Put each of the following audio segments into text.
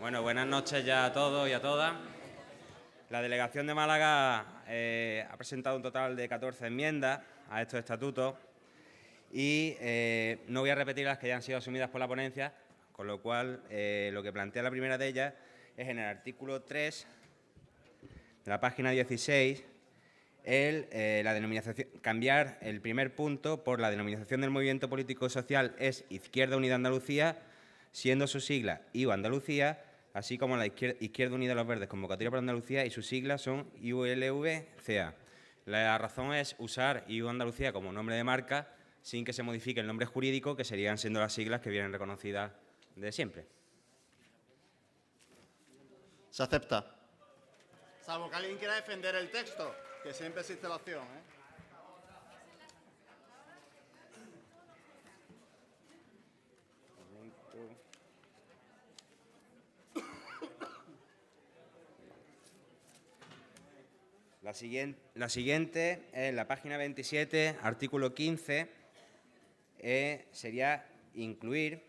Bueno, buenas noches ya a todos y a todas. La delegación de Málaga ha presentado un total de 14 enmiendas a estos estatutos y no voy a repetir las que ya han sido asumidas por la ponencia, con lo cual lo que plantea la primera de ellas es en el artículo 3 de la página 16 la denominación, cambiar el primer punto por la denominación del movimiento político social es Izquierda Unida Andalucía, siendo su sigla IU Andalucía, así como la Izquierda Unida de los Verdes Convocatoria por Andalucía y sus siglas son IULVCA. La razón es usar IU Andalucía como nombre de marca sin que se modifique el nombre jurídico, que serían siendo las siglas que vienen reconocidas de siempre. Se acepta. Salvo que alguien quiera defender el texto, que siempre existe la opción, ¿eh? La siguiente, en la página 27, artículo 15, sería incluir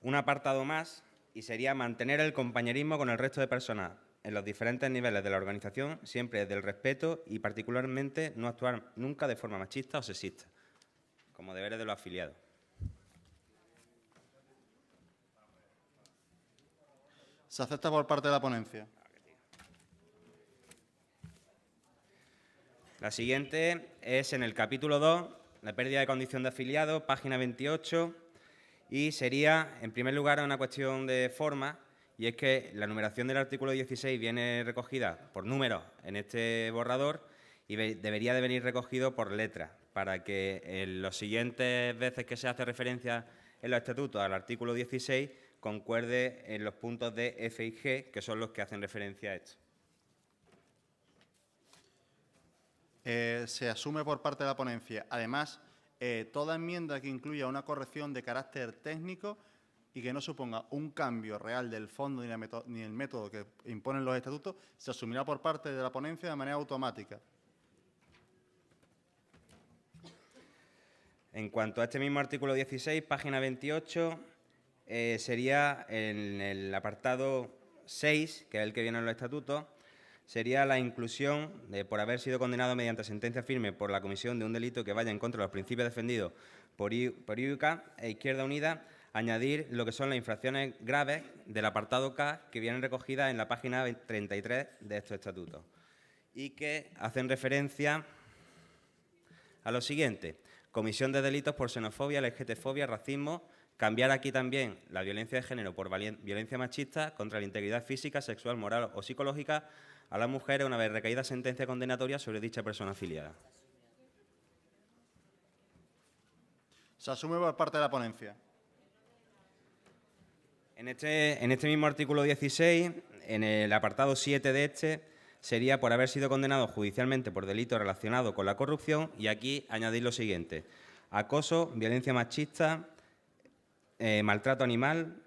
un apartado más y sería mantener el compañerismo con el resto de personas en los diferentes niveles de la organización, siempre desde el respeto y particularmente no actuar nunca de forma machista o sexista, como deberes de los afiliados. Se acepta por parte de la ponencia. La siguiente es en el capítulo 2, la pérdida de condición de afiliado, página 28, y sería, en primer lugar, una cuestión de forma, y es que la numeración del artículo 16 viene recogida por números en este borrador y debería de venir recogido por letras, para que en las siguientes veces que se hace referencia en los estatutos al artículo 16 concuerde en los puntos de F y G, que son los que hacen referencia a esto. Se asume por parte de la ponencia. Además, toda enmienda que incluya una corrección de carácter técnico y que no suponga un cambio real del fondo ni el método que imponen los estatutos, se asumirá por parte de la ponencia de manera automática. En cuanto a este mismo artículo 16, página 28, sería en el apartado 6, que es el que viene en los estatutos, sería la inclusión de, por haber sido condenado mediante sentencia firme por la comisión de un delito que vaya en contra de los principios defendidos por IUCA e Izquierda Unida, añadir lo que son las infracciones graves del apartado K que vienen recogidas en la página 33 de estos estatutos y que hacen referencia a lo siguiente: comisión de delitos por xenofobia, LGTfobia, racismo. Cambiar aquí también la violencia de género por violencia machista contra la integridad física, sexual, moral o psicológica a las mujeres una vez recaída sentencia condenatoria sobre dicha persona afiliada. Se asume por parte de la ponencia. En este mismo artículo 16, en el apartado 7 de este, sería por haber sido condenado judicialmente por delito relacionado con la corrupción, y aquí añadir lo siguiente: acoso, violencia machista, maltrato animal,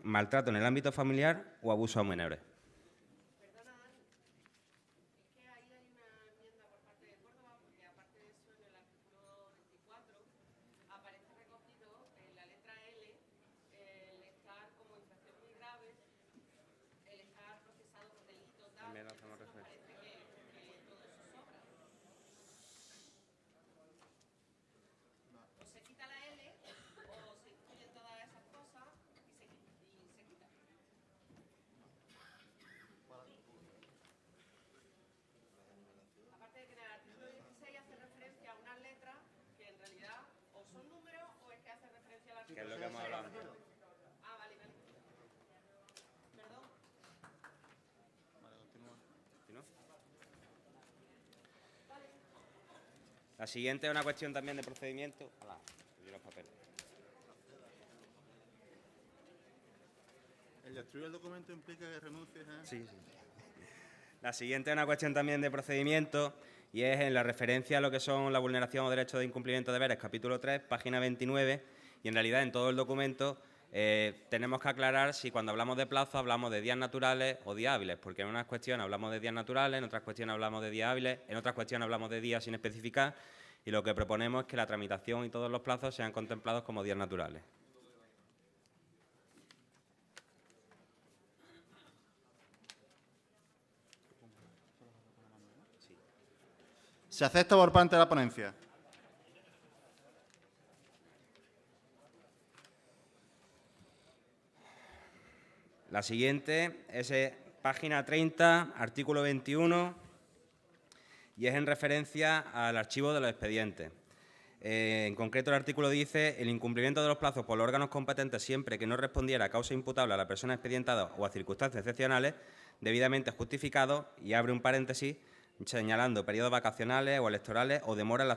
maltrato en el ámbito familiar o abuso a menores. Que es lo que hemos hablado. Ah, vale, vale. Perdón. Vale, continúa. La siguiente es una cuestión también de procedimiento. Los papeles. ¿El destruir el documento implica que renuncies a...? Sí. La siguiente es una cuestión también de procedimiento y es en la referencia a lo que son la vulneración o derechos de incumplimiento de deberes, capítulo 3, página 29, y en realidad en todo el documento tenemos que aclarar si cuando hablamos de plazo hablamos de días naturales o días hábiles, porque en unas cuestiones hablamos de días naturales, en otras cuestiones hablamos de días hábiles, en otras cuestiones hablamos de días sin especificar. y lo que proponemos es que la tramitación y todos los plazos sean contemplados como días naturales. ¿Se acepta por parte de la ponencia? La siguiente es página 30, artículo 21, y es en referencia al archivo de los expedientes. En concreto, el artículo dice: el incumplimiento de los plazos por los órganos competentes siempre que no respondiera a causa imputable a la persona expedientada o a circunstancias excepcionales debidamente justificado, y abre un paréntesis, señalando periodos vacacionales o electorales o demora en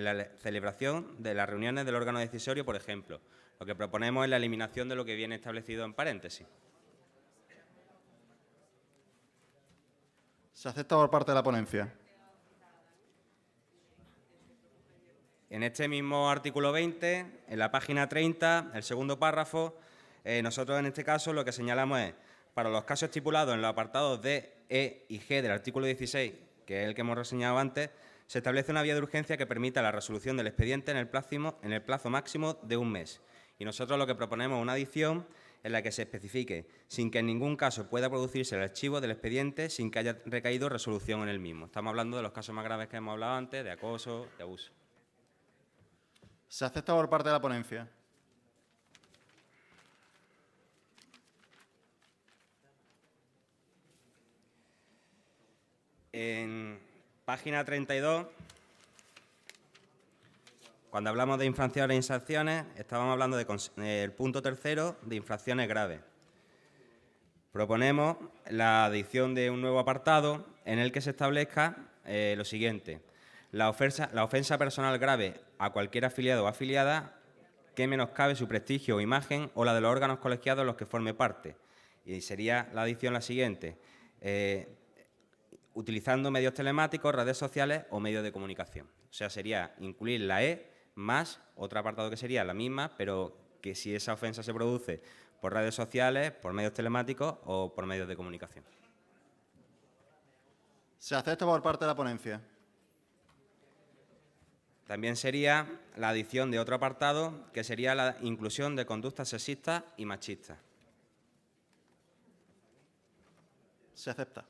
la celebración de las reuniones del órgano decisorio, por ejemplo. Lo que proponemos es la eliminación de lo que viene establecido en paréntesis. ¿Se acepta por parte de la ponencia? En este mismo artículo 20, en la página 30, el segundo párrafo, nosotros en este caso lo que señalamos es: para los casos estipulados en los apartados D, E y G del artículo 16, que es el que hemos reseñado antes, se establece una vía de urgencia que permita la resolución del expediente en el plazo máximo de un mes. Y nosotros lo que proponemos es una adición en la que se especifique: sin que en ningún caso pueda producirse el archivo del expediente sin que haya recaído resolución en el mismo. Estamos hablando de los casos más graves que hemos hablado antes, de acoso, de abuso. ¿Se acepta por parte de la ponencia? En página 32, cuando hablamos de infracciones e sanciones, estábamos hablando del punto tercero de infracciones graves. Proponemos la adición de un nuevo apartado en el que se establezca lo siguiente: la ofensa personal grave a cualquier afiliado o afiliada que menoscabe su prestigio o imagen o la de los órganos colegiados en los que forme parte. Y sería la adición la siguiente: utilizando medios telemáticos, redes sociales o medios de comunicación. O sea, sería incluir la E más otro apartado que sería la misma, pero que si esa ofensa se produce por redes sociales, por medios telemáticos o por medios de comunicación. ¿Se acepta por parte de la ponencia? También sería la adición de otro apartado, que sería la inclusión de conductas sexistas y machistas. Se acepta.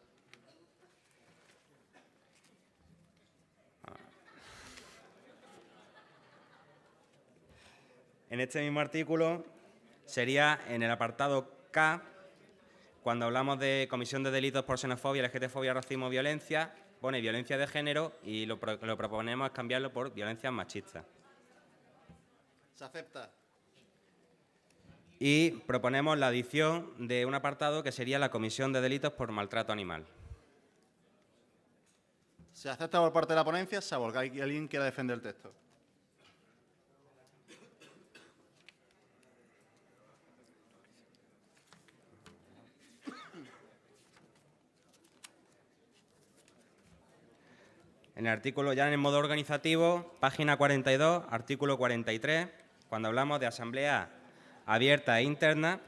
En este mismo artículo sería en el apartado K, cuando hablamos de comisión de delitos por xenofobia, LGTfobia, racismo, violencia, pone violencia de género y lo proponemos es cambiarlo por violencias machistas. Se acepta. Y proponemos la adición de un apartado que sería la comisión de delitos por maltrato animal. ¿Se acepta por parte de la ponencia? Salvo que alguien quiera defender el texto. En el artículo, ya en el modo organizativo, página 42, artículo 43, cuando hablamos de asamblea abierta e interna,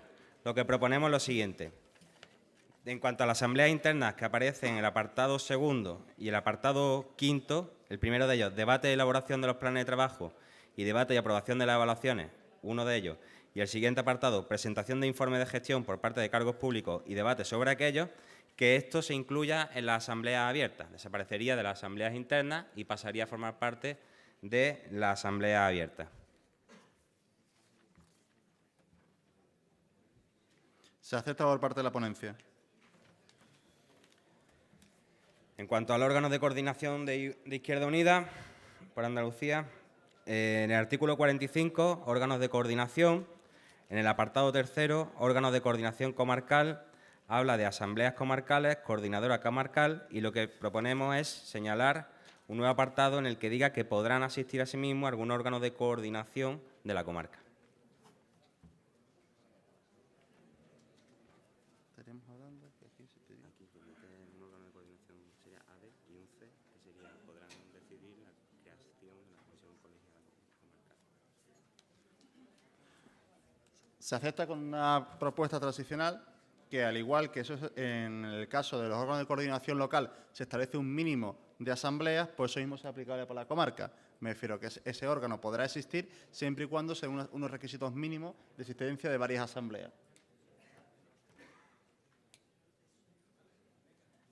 lo que proponemos es lo siguiente. En cuanto a las asambleas internas que aparecen en el apartado segundo y el apartado quinto, el primero de ellos, debate y elaboración de los planes de trabajo y debate y aprobación de las evaluaciones, uno de ellos, y el siguiente apartado, presentación de informes de gestión por parte de cargos públicos y debate sobre aquellos, que esto se incluya en la asamblea abierta, desaparecería de las asambleas internas y pasaría a formar parte de la asamblea abierta. ¿Se acepta por parte de la ponencia? En cuanto al órgano de coordinación de Izquierda Unida, por Andalucía, en el artículo 45, órganos de coordinación, en el apartado tercero, órganos de coordinación comarcal, habla de asambleas comarcales, coordinadora comarcal, y lo que proponemos es señalar un nuevo apartado en el que diga que podrán asistir a sí mismos algún órgano de coordinación de la comarca. Estaríamos hablando que aquí se pedía. Aquí, un órgano de coordinación sería AD y un C, que sería podrán decidir la creación de la comisión colegiada comarcal. Se acepta con una propuesta transicional que, al igual que eso en el caso de los órganos de coordinación local, se establece un mínimo de asambleas, pues eso mismo es aplicable para la comarca. Me refiero que ese órgano podrá existir siempre y cuando se den unos requisitos mínimos de existencia de varias asambleas.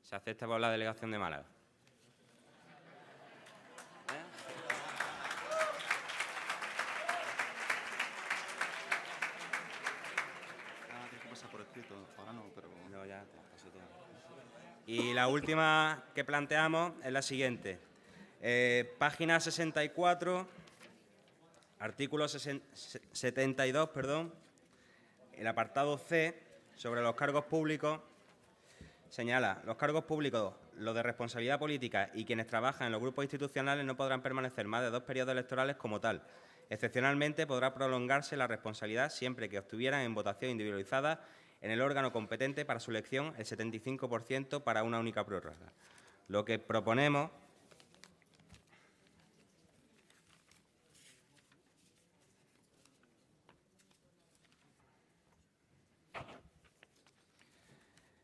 Se acepta por la delegación de Málaga. Tienes que pasar por escrito. Ahora no, pero... No, ya, paso todo. Y la última que planteamos es la siguiente. Página 64, artículo 72, perdón, el apartado C, sobre los cargos públicos, señala: los cargos públicos, los de responsabilidad política y quienes trabajan en los grupos institucionales no podrán permanecer más de 2 periodos electorales como tal. Excepcionalmente podrá prolongarse la responsabilidad siempre que obtuvieran en votación individualizada en el órgano competente para su elección el 75% para una única prórroga. Lo que proponemos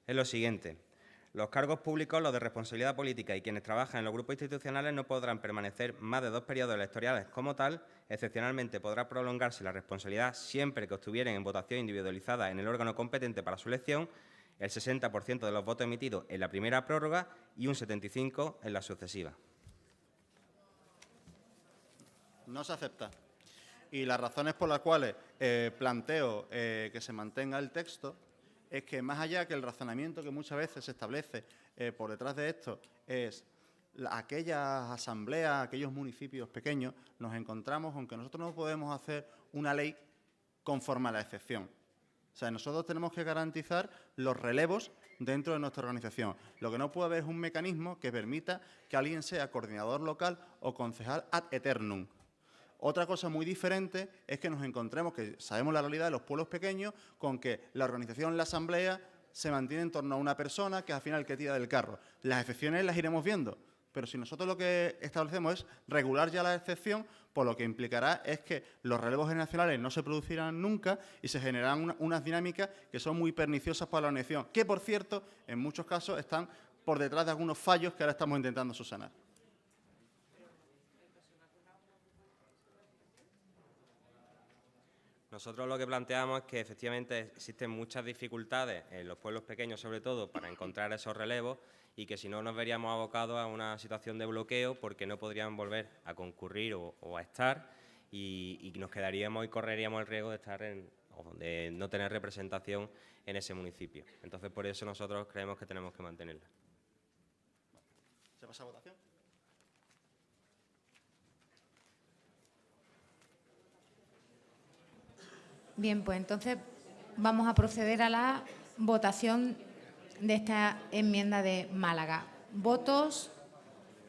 es lo siguiente: los cargos públicos, los de responsabilidad política y quienes trabajan en los grupos institucionales no podrán permanecer más de 2 periodos electorales como tal. Excepcionalmente podrá prolongarse la responsabilidad siempre que obtuvieran en votación individualizada en el órgano competente para su elección el 60% de los votos emitidos en la primera prórroga y un 75% en la sucesiva. No se acepta. Y las razones por las cuales planteo que se mantenga el texto es que, más allá que el razonamiento que muchas veces se establece por detrás de esto es aquellas asambleas, aquellos municipios pequeños, nos encontramos con que nosotros no podemos hacer una ley conforme a la excepción. O sea, nosotros tenemos que garantizar los relevos dentro de nuestra organización. Lo que no puede haber es un mecanismo que permita que alguien sea coordinador local o concejal ad eternum. Otra cosa muy diferente es que nos encontremos, que sabemos la realidad de los pueblos pequeños, con que la organización, la asamblea, se mantiene en torno a una persona que es al final el que tira del carro. Las excepciones las iremos viendo, pero si nosotros lo que establecemos es regular ya la excepción, pues lo que implicará es que los relevos generacionales no se producirán nunca y se generarán unas dinámicas que son muy perniciosas para la organización, que, por cierto, en muchos casos están por detrás de algunos fallos que ahora estamos intentando subsanar. Nosotros lo que planteamos es que efectivamente existen muchas dificultades en los pueblos pequeños, sobre todo, para encontrar esos relevos y que si no nos veríamos abocados a una situación de bloqueo porque no podrían volver a concurrir o a estar y nos quedaríamos y correríamos el riesgo de estar o de no tener representación en ese municipio. Entonces, por eso nosotros creemos que tenemos que mantenerla. ¿Se pasa a votación? Bien, pues entonces vamos a proceder a la votación de esta enmienda de Málaga. ¿Votos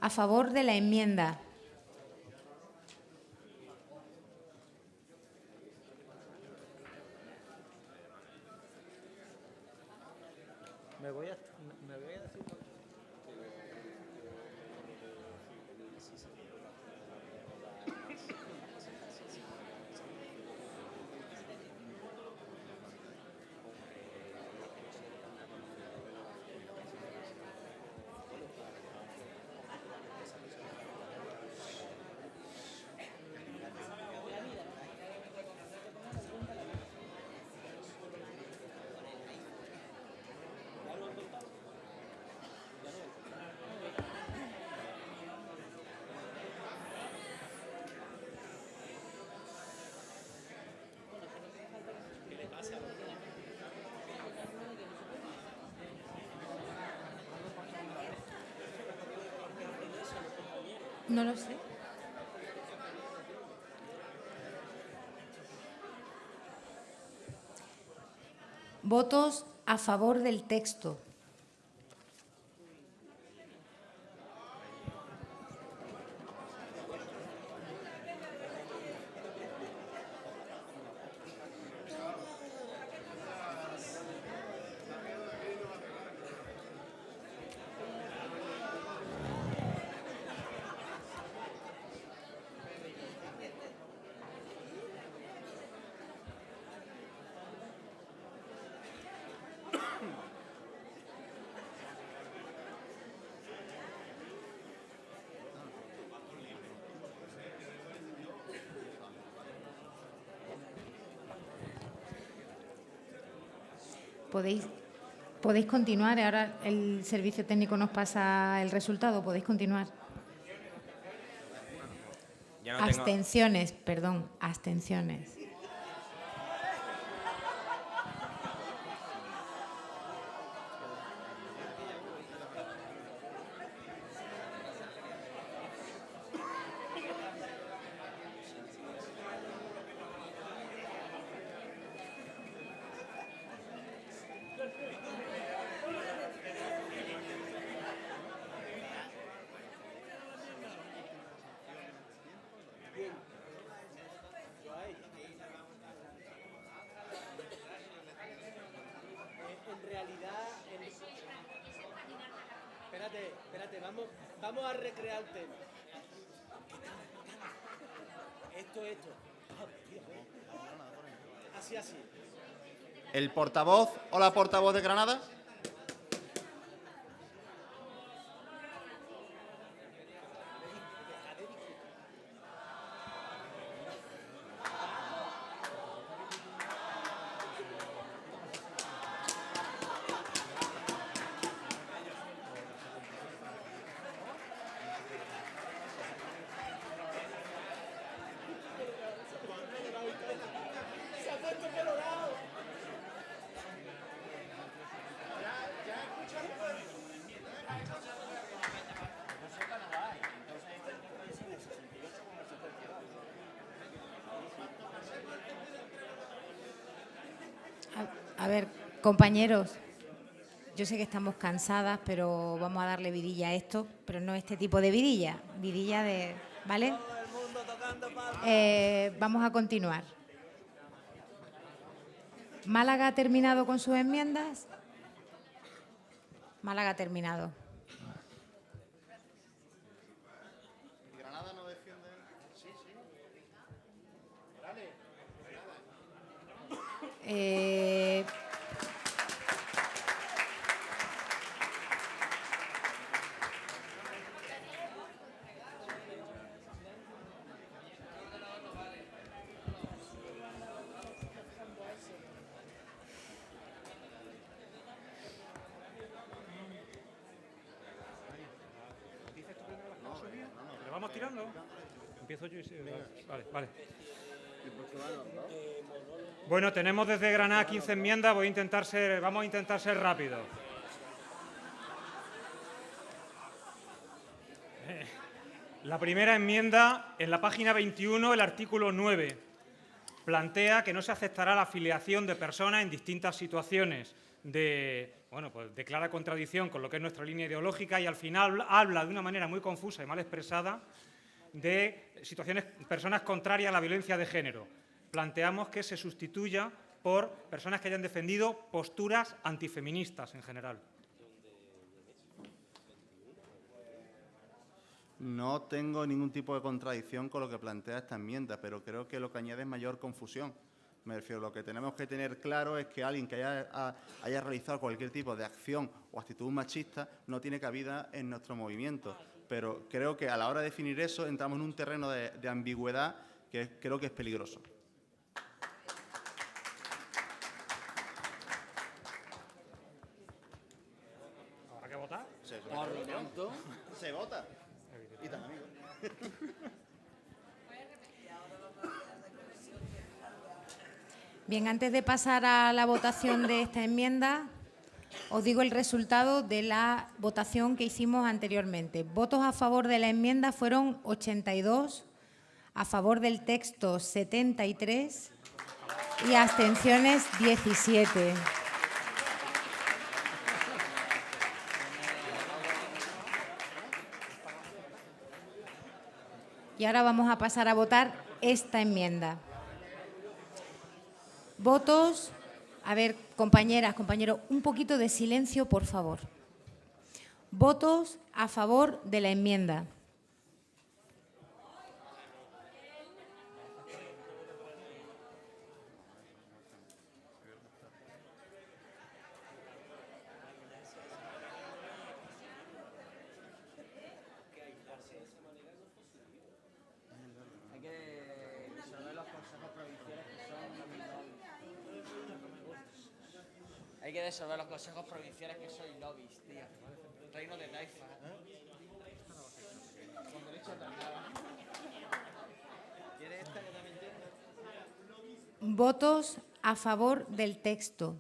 a favor de la enmienda? Me voy a decir... No lo sé. ¿Votos a favor del texto? Podéis continuar. Ahora el servicio técnico nos pasa el resultado. Podéis continuar. Ya no tengo- Abstenciones, perdón, abstenciones. En realidad, espérate, vamos a recrear el tema. Esto. Así. El portavoz o la portavoz de Granada. A ver, compañeros, yo sé que estamos cansadas, pero vamos a darle vidilla a esto, pero no este tipo de vidilla, ¿vale? Vamos a continuar. ¿Málaga ha terminado con sus enmiendas? Málaga ha terminado. Granada no defiende. Sí. ¿Le vamos tirando? Empiezo yo y sí, vale. Bueno, tenemos desde Granada 15 enmiendas, vamos a intentar ser rápidos. La primera enmienda, en la página 21, el artículo 9, plantea que no se aceptará la afiliación de personas en distintas situaciones de clara contradicción con lo que es nuestra línea ideológica y al final habla de una manera muy confusa y mal expresada de personas contrarias a la violencia de género. Planteamos que se sustituya por personas que hayan defendido posturas antifeministas en general. No tengo ningún tipo de contradicción con lo que plantea esta enmienda, pero creo que lo que añade es mayor confusión. Me refiero, lo que tenemos que tener claro es que alguien que haya realizado cualquier tipo de acción o actitud machista no tiene cabida en nuestro movimiento. Pero creo que a la hora de definir eso entramos en un terreno de ambigüedad que creo que es peligroso. ¿Habrá que votar? Se vota. Y tan amigo. Bien, antes de pasar a la votación de esta enmienda, os digo el resultado de la votación que hicimos anteriormente. Votos a favor de la enmienda fueron 82, a favor del texto 73 y abstenciones 17. Y ahora vamos a pasar a votar esta enmienda. Votos. A ver, compañeras, compañeros, un poquito de silencio, por favor. Votos a favor de la enmienda. Hay que disolver los consejos provinciales que soy lobbies, tío. Reino de Taifa. Con derecho a traslado. ¿Quieres esta que también tiene? Votos a favor del texto.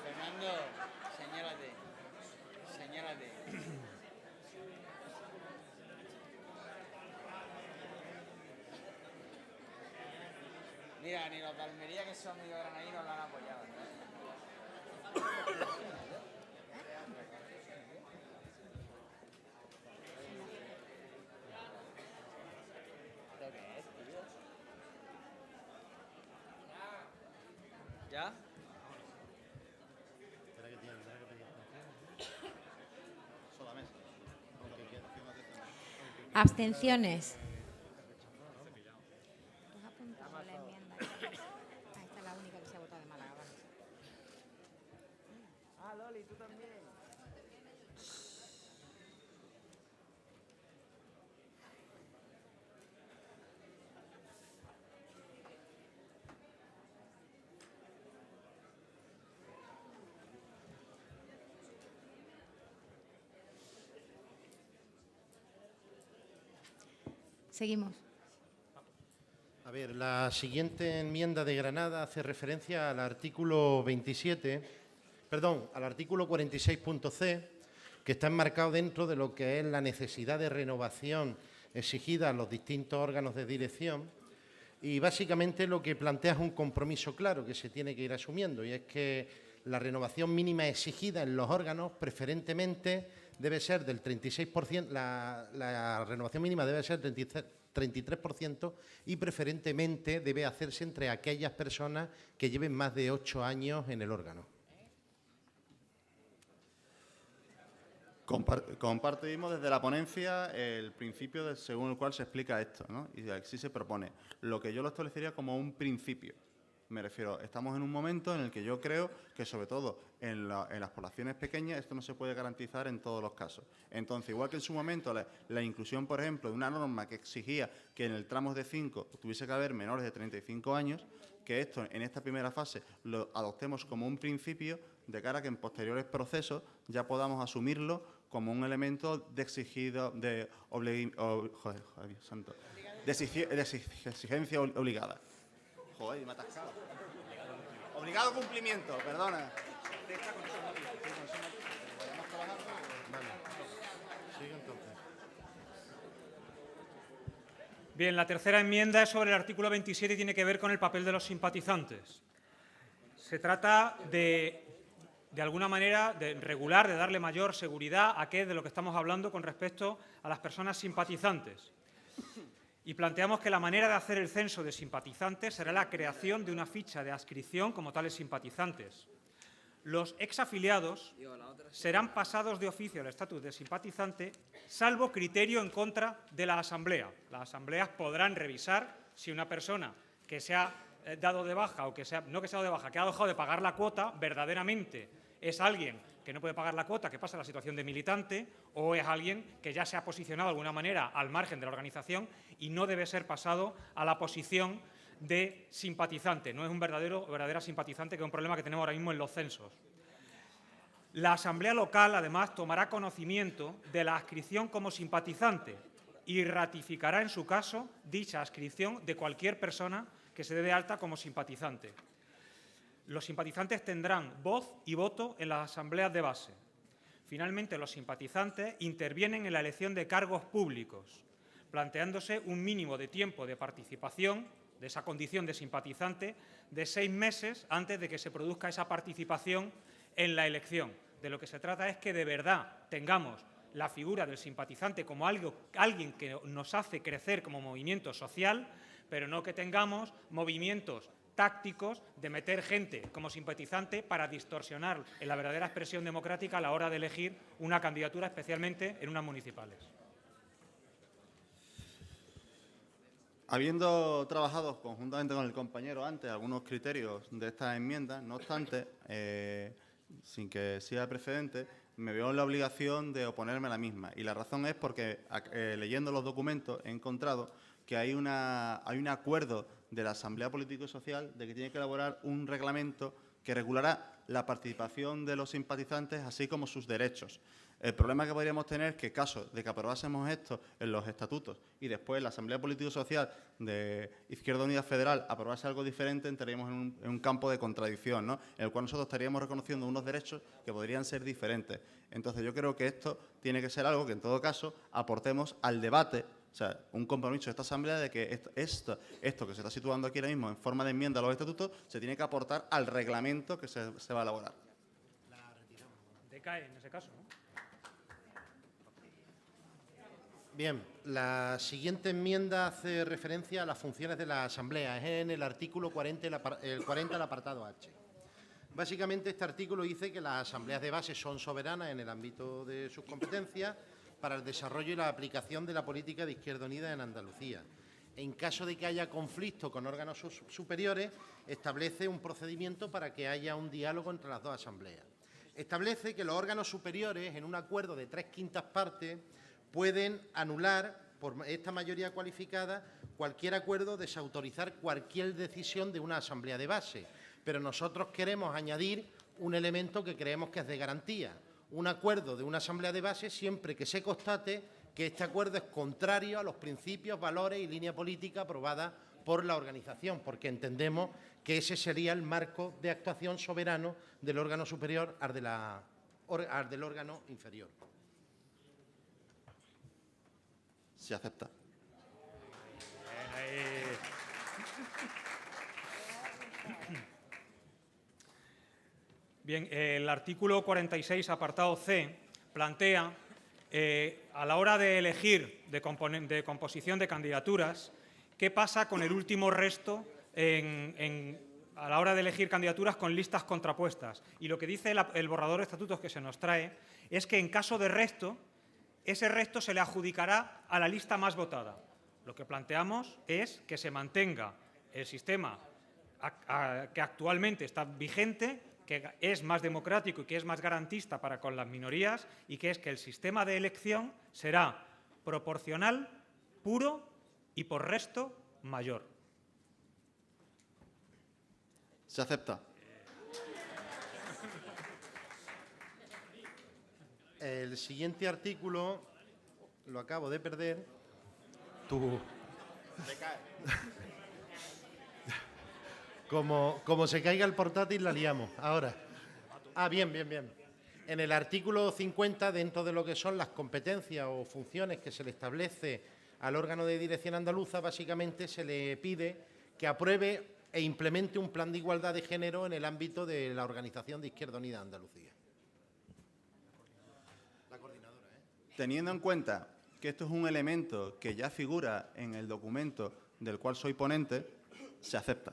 Fernando, señálate. Señálate. Mira, ni los de Almería, que son medio granadinos, lo han apoyado. ¿Esto qué es, tío? ¿Ya? Abstenciones. Esta es la única que se ha votado de Málaga. Ah, Loli, tú también. Seguimos. A ver, la siguiente enmienda de Granada hace referencia al artículo 27, perdón, al artículo 46.c, que está enmarcado dentro de lo que es la necesidad de renovación exigida a los distintos órganos de dirección. Y básicamente lo que plantea es un compromiso claro que se tiene que ir asumiendo, y es que la renovación mínima exigida en los órganos preferentemente debe ser del 36%, la renovación mínima debe ser del 33% y preferentemente debe hacerse entre aquellas personas que lleven más de 8 años en el órgano. Compartimos desde la ponencia el principio según el cual se explica esto, ¿no? Y así se propone. Lo que yo lo establecería como un principio. Me refiero, estamos en un momento en el que yo creo que, sobre todo en las poblaciones pequeñas, esto no se puede garantizar en todos los casos. Entonces, igual que en su momento la inclusión, por ejemplo, de una norma que exigía que en el tramo de 5 tuviese que haber menores de 35 años, que esto en esta primera fase lo adoptemos como un principio de cara a que en posteriores procesos ya podamos asumirlo como un elemento de exigido, de exigencia obligada. Joder, me ha atascado. Obligado cumplimiento, perdona. Vale. Sigue entonces. Bien, la tercera enmienda es sobre el artículo 27 y tiene que ver con el papel de los simpatizantes. Se trata de alguna manera, de regular, de darle mayor seguridad a qué es de lo que estamos hablando con respecto a las personas simpatizantes. Y planteamos que la manera de hacer el censo de simpatizantes será la creación de una ficha de adscripción como tales simpatizantes. Los exafiliados serán pasados de oficio al estatus de simpatizante, salvo criterio en contra de la Asamblea. Las asambleas podrán revisar si una persona que se ha dado de baja o que se ha, no que se ha dado de baja, que ha dejado de pagar la cuota, verdaderamente es alguien que no puede pagar la cuota, que pasa a la situación de militante, o es alguien que ya se ha posicionado de alguna manera al margen de la organización y no debe ser pasado a la posición de simpatizante. No es un verdadera simpatizante, que es un problema que tenemos ahora mismo en los censos. La Asamblea local, además, tomará conocimiento de la adscripción como simpatizante y ratificará, en su caso, dicha adscripción de cualquier persona que se dé de alta como simpatizante. Los simpatizantes tendrán voz y voto en las asambleas de base. Finalmente, los simpatizantes intervienen en la elección de cargos públicos, planteándose un mínimo de tiempo de participación de esa condición de simpatizante de 6 meses antes de que se produzca esa participación en la elección. De lo que se trata es que de verdad tengamos la figura del simpatizante como alguien que nos hace crecer como movimiento social, pero no que tengamos movimientos tácticos de meter gente como simpatizante para distorsionar en la verdadera expresión democrática a la hora de elegir una candidatura, especialmente en unas municipales. Habiendo trabajado conjuntamente con el compañero antes algunos criterios de estas enmiendas, no obstante, sin que sea precedente, me veo en la obligación de oponerme a la misma. Y la razón es porque, leyendo los documentos, he encontrado que hay un acuerdo de la Asamblea Político y Social de que tiene que elaborar un reglamento que regulará la participación de los simpatizantes, así como sus derechos. El problema que podríamos tener es que, en caso de que aprobásemos esto en los estatutos y después la Asamblea Político y Social de Izquierda Unida Federal aprobase algo diferente, entraríamos en un campo de contradicción, ¿no?, en el cual nosotros estaríamos reconociendo unos derechos que podrían ser diferentes. Entonces, yo creo que esto tiene que ser algo que, en todo caso, aportemos al debate, o sea, un compromiso de esta Asamblea de que esto que se está situando aquí ahora mismo en forma de enmienda a los estatutos se tiene que aportar al reglamento que se va a elaborar. Decae en ese caso, ¿no? Bien, la siguiente enmienda hace referencia a las funciones de la Asamblea. Es en el artículo 40, el 40, el apartado H. Básicamente, este artículo dice que las asambleas de base son soberanas en el ámbito de sus competencias para el desarrollo y la aplicación de la política de Izquierda Unida en Andalucía. En caso de que haya conflicto con órganos superiores, establece un procedimiento para que haya un diálogo entre las dos asambleas. Establece que los órganos superiores, en un acuerdo de 3/5 partes, pueden anular, por esta mayoría cualificada, cualquier acuerdo, desautorizar cualquier decisión de una asamblea de base. Pero nosotros queremos añadir un elemento que creemos que es de garantía. Un acuerdo de una asamblea de base siempre que se constate que este acuerdo es contrario a los principios, valores y línea política aprobada por la organización, porque entendemos que ese sería el marco de actuación soberano del órgano superior al del órgano inferior. Se acepta. Bien, el artículo 46, apartado C, plantea, a la hora de elegir de composición de candidaturas, qué pasa con el último resto a la hora de elegir candidaturas con listas contrapuestas. Y lo que dice el borrador de estatutos que se nos trae es que en caso de resto, ese resto se le adjudicará a la lista más votada. Lo que planteamos es que se mantenga el sistema que actualmente está vigente, que es más democrático y que es más garantista para con las minorías, y que es que el sistema de elección será proporcional, puro y por resto mayor. Se acepta. El siguiente artículo lo acabo de perder. Como se caiga el portátil, la liamos. Ahora. Bien. En el artículo 50, dentro de lo que son las competencias o funciones que se le establece al órgano de dirección andaluza, básicamente se le pide que apruebe e implemente un plan de igualdad de género en el ámbito de la organización de Izquierda Unida Andalucía. Teniendo en cuenta que esto es un elemento que ya figura en el documento del cual soy ponente, se acepta.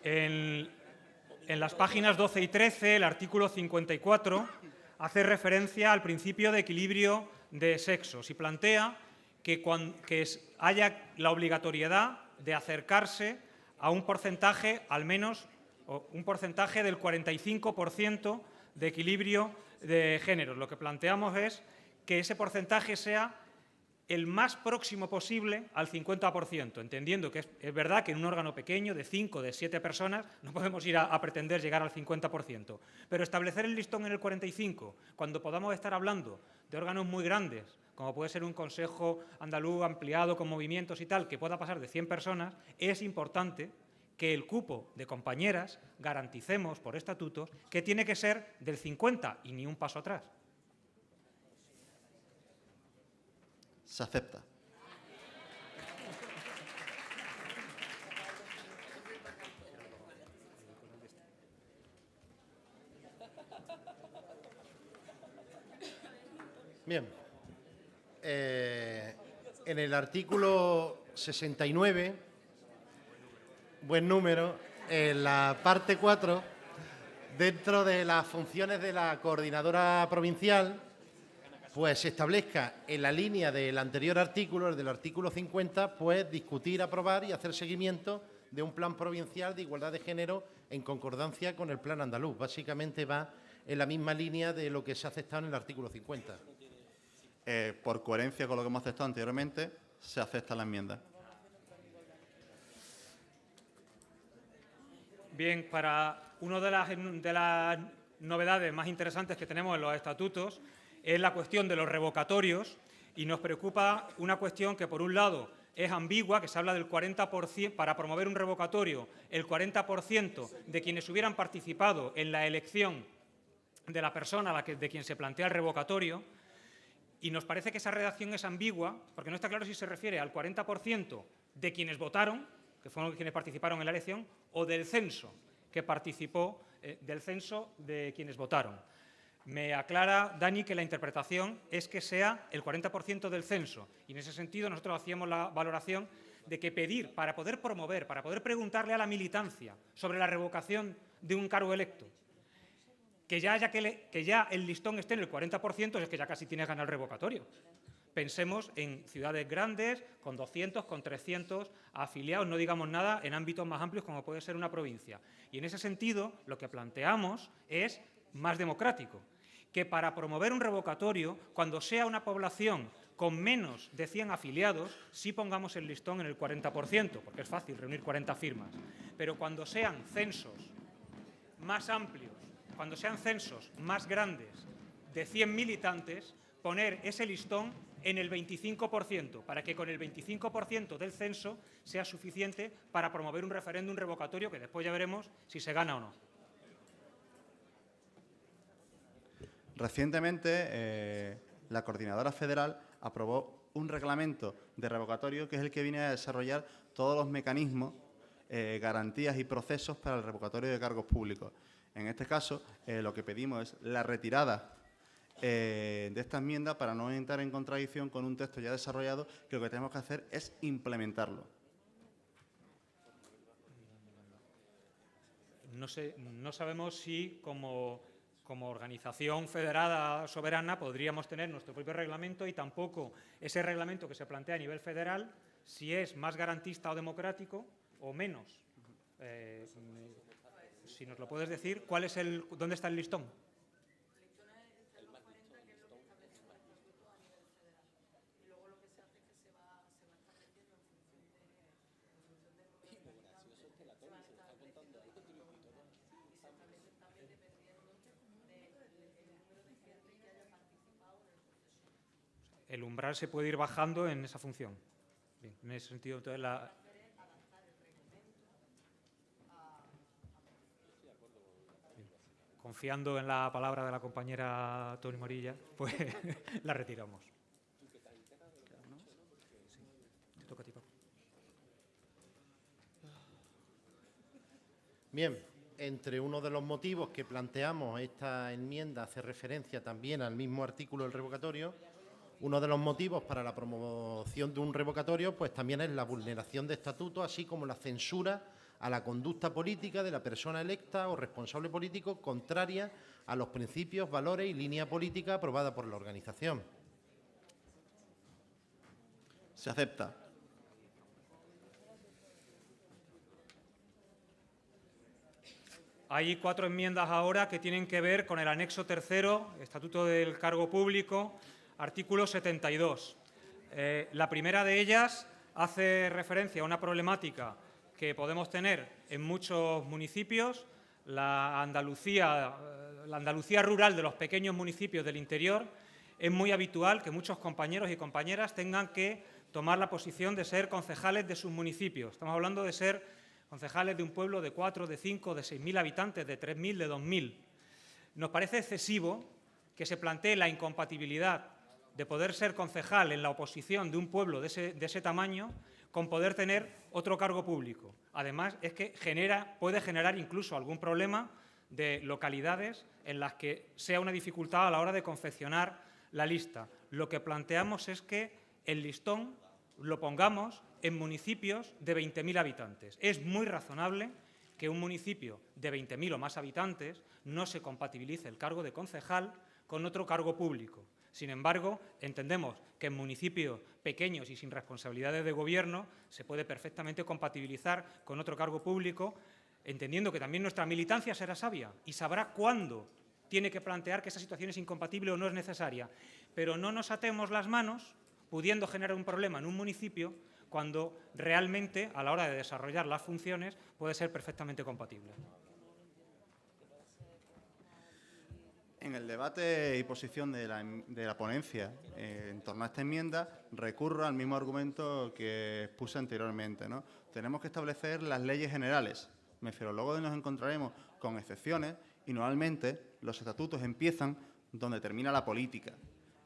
En las páginas 12 y 13, el artículo 54 hace referencia al principio de equilibrio de sexos y plantea que haya la obligatoriedad de acercarse a un porcentaje, al menos un porcentaje del 45% de equilibrio de géneros. Lo que planteamos es que ese porcentaje sea el más próximo posible al 50%, entendiendo que es verdad que en un órgano pequeño de 5, de 7 personas no podemos ir a pretender llegar al 50%, pero establecer el listón en el 45%, cuando podamos estar hablando de órganos muy grandes, como puede ser un Consejo Andaluz ampliado con movimientos y tal, que pueda pasar de 100 personas, es importante que el cupo de compañeras garanticemos por estatutos que tiene que ser del 50% y ni un paso atrás. Se acepta. Bien. En el artículo 69, buen número, en la parte 4, dentro de las funciones de la coordinadora provincial, pues se establezca en la línea del anterior artículo, el del artículo 50, pues discutir, aprobar y hacer seguimiento de un plan provincial de igualdad de género en concordancia con el plan andaluz. Básicamente va en la misma línea de lo que se ha aceptado en el artículo 50. Por coherencia con lo que hemos aceptado anteriormente, se acepta la enmienda. Bien, para una de las novedades más interesantes que tenemos en los estatutos es la cuestión de los revocatorios, y nos preocupa una cuestión que, por un lado, es ambigua, que se habla del 40%, para promover un revocatorio, el 40% de quienes hubieran participado en la elección de la persona de quien se plantea el revocatorio, y nos parece que esa redacción es ambigua, porque no está claro si se refiere al 40% de quienes votaron, que fueron quienes participaron en la elección, o del censo, que participó del censo de quienes votaron. Me aclara Dani que la interpretación es que sea el 40% del censo, y en ese sentido nosotros hacíamos la valoración de que pedir, para poder promover, para poder preguntarle a la militancia sobre la revocación de un cargo electo, que ya el listón esté en el 40%, es que ya casi tienes ganado el revocatorio. Pensemos en ciudades grandes, con 200, con 300 afiliados, no digamos nada en ámbitos más amplios como puede ser una provincia. Y en ese sentido, lo que planteamos es más democrático, que para promover un revocatorio, cuando sea una población con menos de 100 afiliados, sí pongamos el listón en el 40%, porque es fácil reunir 40 firmas. Pero cuando sean censos más amplios, cuando sean censos más grandes, de 100 militantes, poner ese listón en el 25%, para que con el 25% del censo sea suficiente para promover un referéndum revocatorio, que después ya veremos si se gana o no. Recientemente, la Coordinadora Federal aprobó un reglamento de revocatorio que es el que viene a desarrollar todos los mecanismos, garantías y procesos para el revocatorio de cargos públicos. En este caso, lo que pedimos es la retirada de esta enmienda para no entrar en contradicción con un texto ya desarrollado, que lo que tenemos que hacer es implementarlo. No sabemos si como organización federada soberana podríamos tener nuestro propio reglamento, y tampoco ese reglamento que se plantea a nivel federal, si es más garantista o democrático o menos. Si nos lo puedes decir, ¿dónde está el listón? El umbral se puede ir bajando en esa función. Bien, en ese sentido, entonces, confiando en la palabra de la compañera Toni Morilla, pues la retiramos. Sí, te toca a ti, Paco. Bien, entre uno de los motivos que planteamos esta enmienda hace referencia también al mismo artículo del revocatorio. Uno de los motivos para la promoción de un revocatorio pues también es la vulneración de estatutos, así como la censura a la conducta política de la persona electa o responsable político contraria a los principios, valores y línea política aprobada por la organización. Se acepta. Hay 4 enmiendas ahora que tienen que ver con el anexo tercero, Estatuto del Cargo Público, artículo 72. La primera de ellas hace referencia a una problemática que podemos tener en muchos municipios, la Andalucía rural de los pequeños municipios del interior. Es muy habitual que muchos compañeros y compañeras tengan que tomar la posición de ser concejales de sus municipios. Estamos hablando de ser concejales de un pueblo de 4, de 5, de 6.000 habitantes, de 3.000, de 2.000. Nos parece excesivo que se plantee la incompatibilidad de poder ser concejal en la oposición de un pueblo de ese tamaño con poder tener otro cargo público. Además, es que puede generar incluso algún problema de localidades en las que sea una dificultad a la hora de confeccionar la lista. Lo que planteamos es que el listón lo pongamos en municipios de 20.000 habitantes. Es muy razonable que un municipio de 20.000 o más habitantes no se compatibilice el cargo de concejal con otro cargo público. Sin embargo, entendemos que en municipios pequeños y sin responsabilidades de gobierno se puede perfectamente compatibilizar con otro cargo público, entendiendo que también nuestra militancia será sabia y sabrá cuándo tiene que plantear que esa situación es incompatible o no es necesaria. Pero no nos atemos las manos, pudiendo generar un problema en un municipio, cuando realmente, a la hora de desarrollar las funciones, puede ser perfectamente compatible. En el debate y posición de la ponencia en torno a esta enmienda, recurro al mismo argumento que expuse anteriormente, ¿no? Tenemos que establecer las leyes generales. Me refiero, luego nos encontraremos con excepciones y normalmente los estatutos empiezan donde termina la política.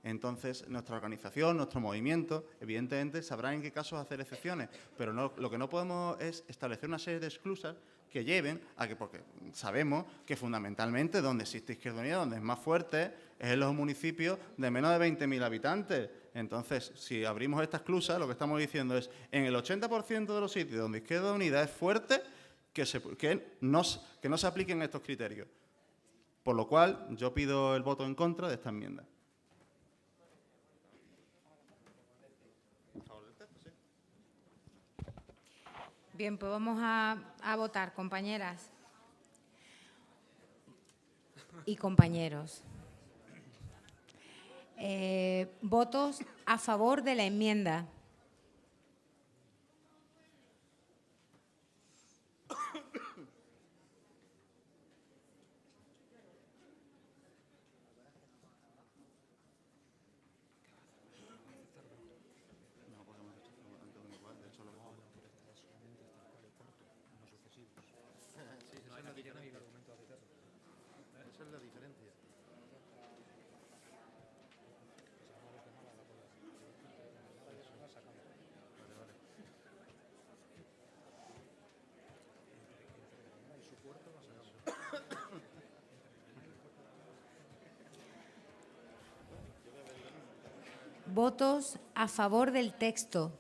Entonces, nuestra organización, nuestro movimiento, evidentemente, sabrá en qué casos hacer excepciones, pero lo que no podemos es establecer una serie de exclusas que lleven a que, porque sabemos que fundamentalmente donde existe Izquierda Unida, donde es más fuerte, es en los municipios de menos de 20.000 habitantes. Entonces, si abrimos esta exclusa, lo que estamos diciendo es, en el 80% de los sitios donde Izquierda Unida es fuerte, que no se apliquen estos criterios. Por lo cual, yo pido el voto en contra de esta enmienda. Bien, pues vamos a votar, compañeras y compañeros. Votos a favor de la enmienda. Esa es la diferencia. Votos a favor del texto.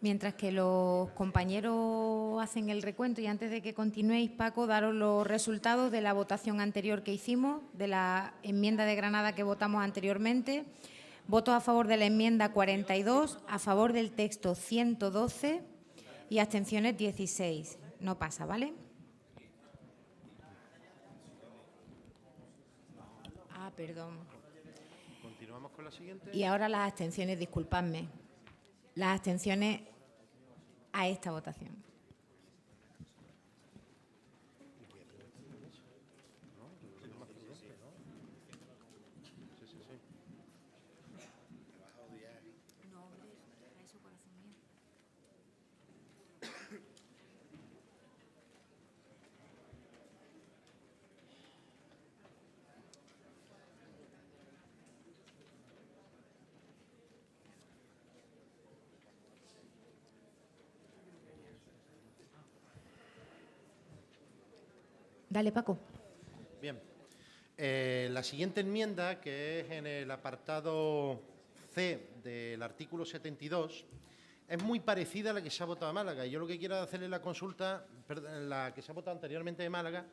Mientras que los compañeros hacen el recuento y antes de que continuéis, Paco, daros los resultados de la votación anterior que hicimos, de la enmienda de Granada que votamos anteriormente. Votos a favor de la enmienda 42, a favor del texto 112 y abstenciones 16. No pasa, ¿vale? Ah, perdón. Continuamos con la siguiente. Y ahora las abstenciones, disculpadme. Las abstenciones a esta votación. Dale, Paco. Bien. La siguiente enmienda, que es en el apartado C del artículo 72, es muy parecida a la que se ha votado en Málaga. Yo lo que quiero hacerle la consulta, la que se ha votado anteriormente de Málaga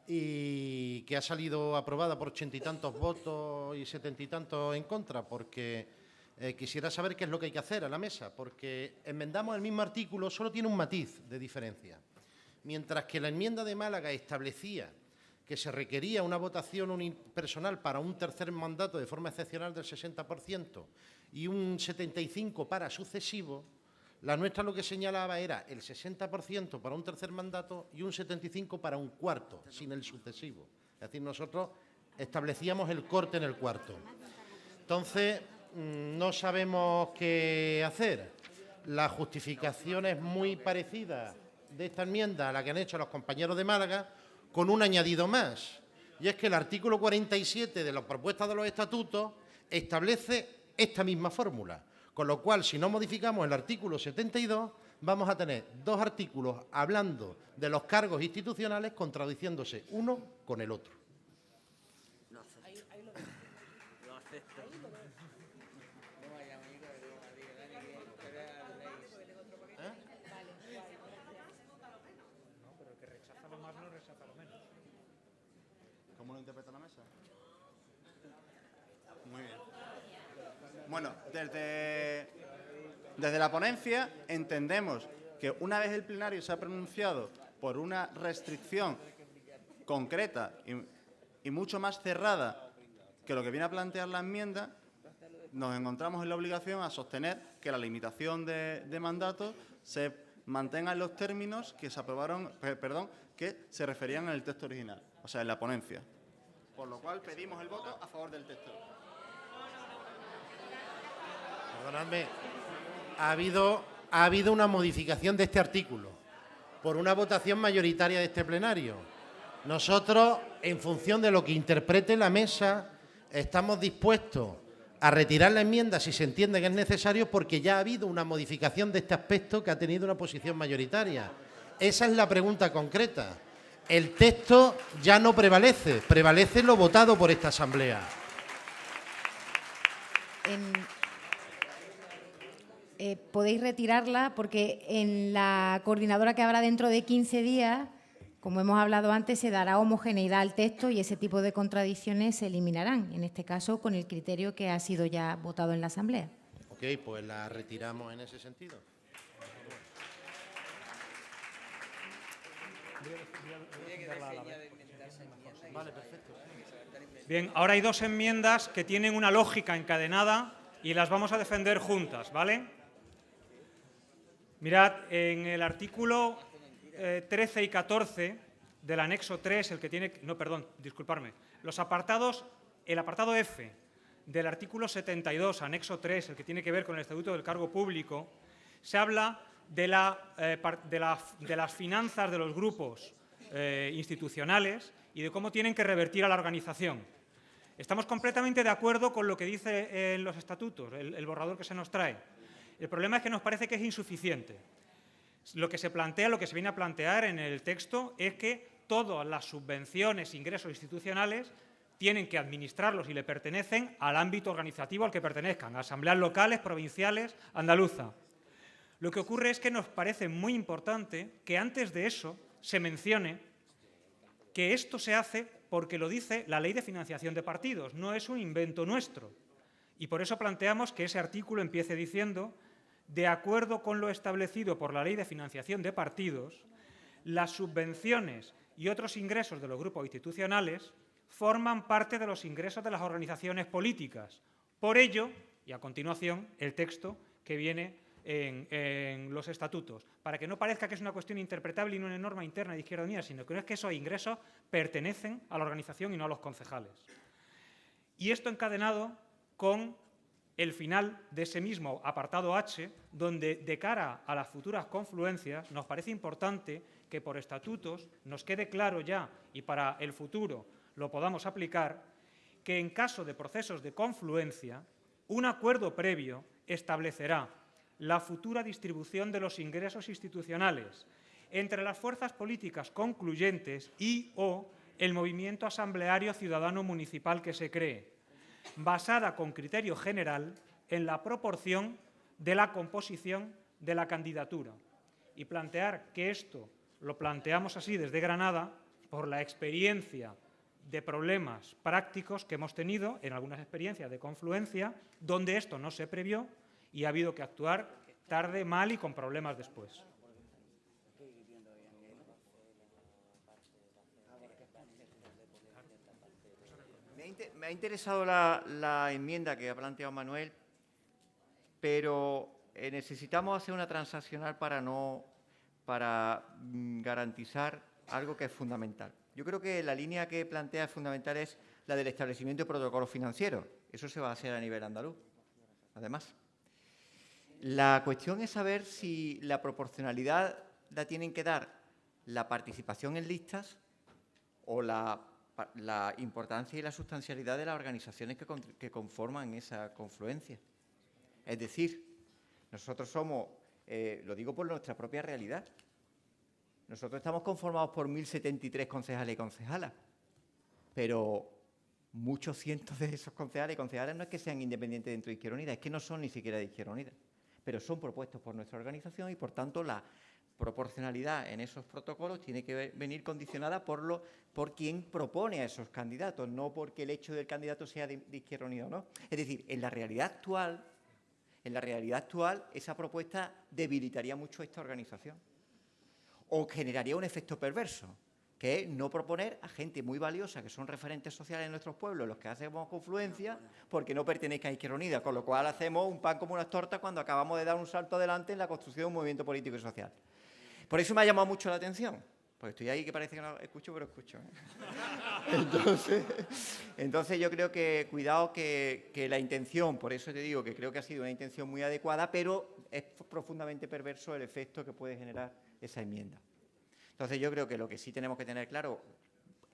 y que ha salido aprobada por 80 y tantos votos y 70 y tantos en contra, porque quisiera saber qué es lo que hay que hacer a la mesa, porque enmendamos el mismo artículo, solo tiene un matiz de diferencia. Mientras que la enmienda de Málaga establecía que se requería una votación unipersonal para un tercer mandato de forma excepcional del 60% y un 75% para sucesivo, la nuestra lo que señalaba era el 60% para un tercer mandato y un 75% para un cuarto, sin el sucesivo. Es decir, nosotros establecíamos el corte en el cuarto. Entonces, no sabemos qué hacer. La justificación es muy parecida de esta enmienda a la que han hecho los compañeros de Málaga, con un añadido más. Y es que el artículo 47 de la propuesta de los estatutos establece esta misma fórmula. Con lo cual, si no modificamos el artículo 72, vamos a tener dos artículos hablando de los cargos institucionales contradiciéndose uno con el otro. ¿Cómo lo interpreta la mesa? Muy bien. Bueno, desde la ponencia entendemos que una vez el plenario se ha pronunciado por una restricción concreta y mucho más cerrada que lo que viene a plantear la enmienda, nos encontramos en la obligación a sostener que la limitación de mandatos se mantenga en los términos que se aprobaron, que se referían en el texto original, o sea, en la ponencia. Por lo cual pedimos el voto a favor del texto. Perdonadme, ha habido una modificación de este artículo por una votación mayoritaria de este plenario. Nosotros, en función de lo que interprete la mesa, estamos dispuestos a retirar la enmienda si se entiende que es necesario, porque ya ha habido una modificación de este aspecto que ha tenido una posición mayoritaria. Esa es la pregunta concreta. El texto ya no prevalece, prevalece lo votado por esta Asamblea. Podéis retirarla porque en la coordinadora que habrá dentro de 15 días, como hemos hablado antes, se dará homogeneidad al texto y ese tipo de contradicciones se eliminarán, en este caso con el criterio que ha sido ya votado en la Asamblea. Ok, pues la retiramos en ese sentido. Vale, perfecto. Bien, ahora hay dos enmiendas que tienen una lógica encadenada y las vamos a defender juntas, ¿vale? Mirad, en el artículo 13 y 14 del anexo 3, el que tiene... No, perdón, disculparme. Los apartados, el apartado F del artículo 72, anexo 3, el que tiene que ver con el Estatuto del Cargo Público, se habla de las finanzas de los grupos institucionales y de cómo tienen que revertir a la organización. Estamos completamente de acuerdo con lo que dice en los estatutos, el borrador que se nos trae. El problema es que nos parece que es insuficiente. Lo que se plantea, lo que se viene a plantear en el texto es que todas las subvenciones, ingresos institucionales tienen que administrarlos y le pertenecen al ámbito organizativo al que pertenezcan, a asambleas locales, provinciales, andaluza. Lo que ocurre es que nos parece muy importante que antes de eso se mencione que esto se hace porque lo dice la Ley de Financiación de Partidos, no es un invento nuestro. Y por eso planteamos que ese artículo empiece diciendo: de acuerdo con lo establecido por la Ley de Financiación de Partidos, las subvenciones y otros ingresos de los grupos institucionales forman parte de los ingresos de las organizaciones políticas. Por ello, y a continuación, el texto que viene en los estatutos, para que no parezca que es una cuestión interpretable y no una norma interna de Izquierda Unida, sino que no es que esos ingresos pertenecen a la organización y no a los concejales. Y esto encadenado con el final de ese mismo apartado H, donde de cara a las futuras confluencias nos parece importante que por estatutos nos quede claro ya y para el futuro lo podamos aplicar, que en caso de procesos de confluencia, un acuerdo previo establecerá la futura distribución de los ingresos institucionales entre las fuerzas políticas concluyentes y o el movimiento asambleario ciudadano municipal que se cree, basada con criterio general en la proporción de la composición de la candidatura. Y plantear que esto lo planteamos así desde Granada por la experiencia de problemas prácticos que hemos tenido en algunas experiencias de confluencia donde esto no se previó y ha habido que actuar tarde, mal y con problemas después. Me ha interesado la enmienda que ha planteado Manuel, pero necesitamos hacer una transaccional para garantizar algo que es fundamental. Yo creo que la línea que plantea fundamental es la del establecimiento de protocolos financieros. Eso se va a hacer a nivel andaluz. además. La cuestión es saber si la proporcionalidad la tienen que dar la participación en listas o la importancia y la sustancialidad de las organizaciones que conforman esa confluencia. Es decir, nosotros somos, lo digo por nuestra propia realidad, nosotros estamos conformados por 1.073 concejales y concejalas, pero muchos cientos de esos concejales y concejalas no es que sean independientes dentro de Izquierda Unida, es que no son ni siquiera de Izquierda Unida, pero son propuestos por nuestra organización y, por tanto, la proporcionalidad en esos protocolos tiene que venir condicionada por quien propone a esos candidatos, no porque el hecho del candidato sea de Izquierda Unida o no. Es decir, en la realidad actual, esa propuesta debilitaría mucho esta organización o generaría un efecto perverso, que es no proponer a gente muy valiosa, que son referentes sociales en nuestros pueblos, los que hacemos confluencia, porque no pertenezcan a Izquierda Unida, con lo cual hacemos un pan como unas tortas cuando acabamos de dar un salto adelante en la construcción de un movimiento político y social. Por eso me ha llamado mucho la atención, porque estoy ahí que parece que no escucho, pero escucho. Entonces yo creo que, cuidado, que la intención, por eso te digo que creo que ha sido una intención muy adecuada, pero es profundamente perverso el efecto que puede generar esa enmienda. Entonces yo creo que lo que sí tenemos que tener claro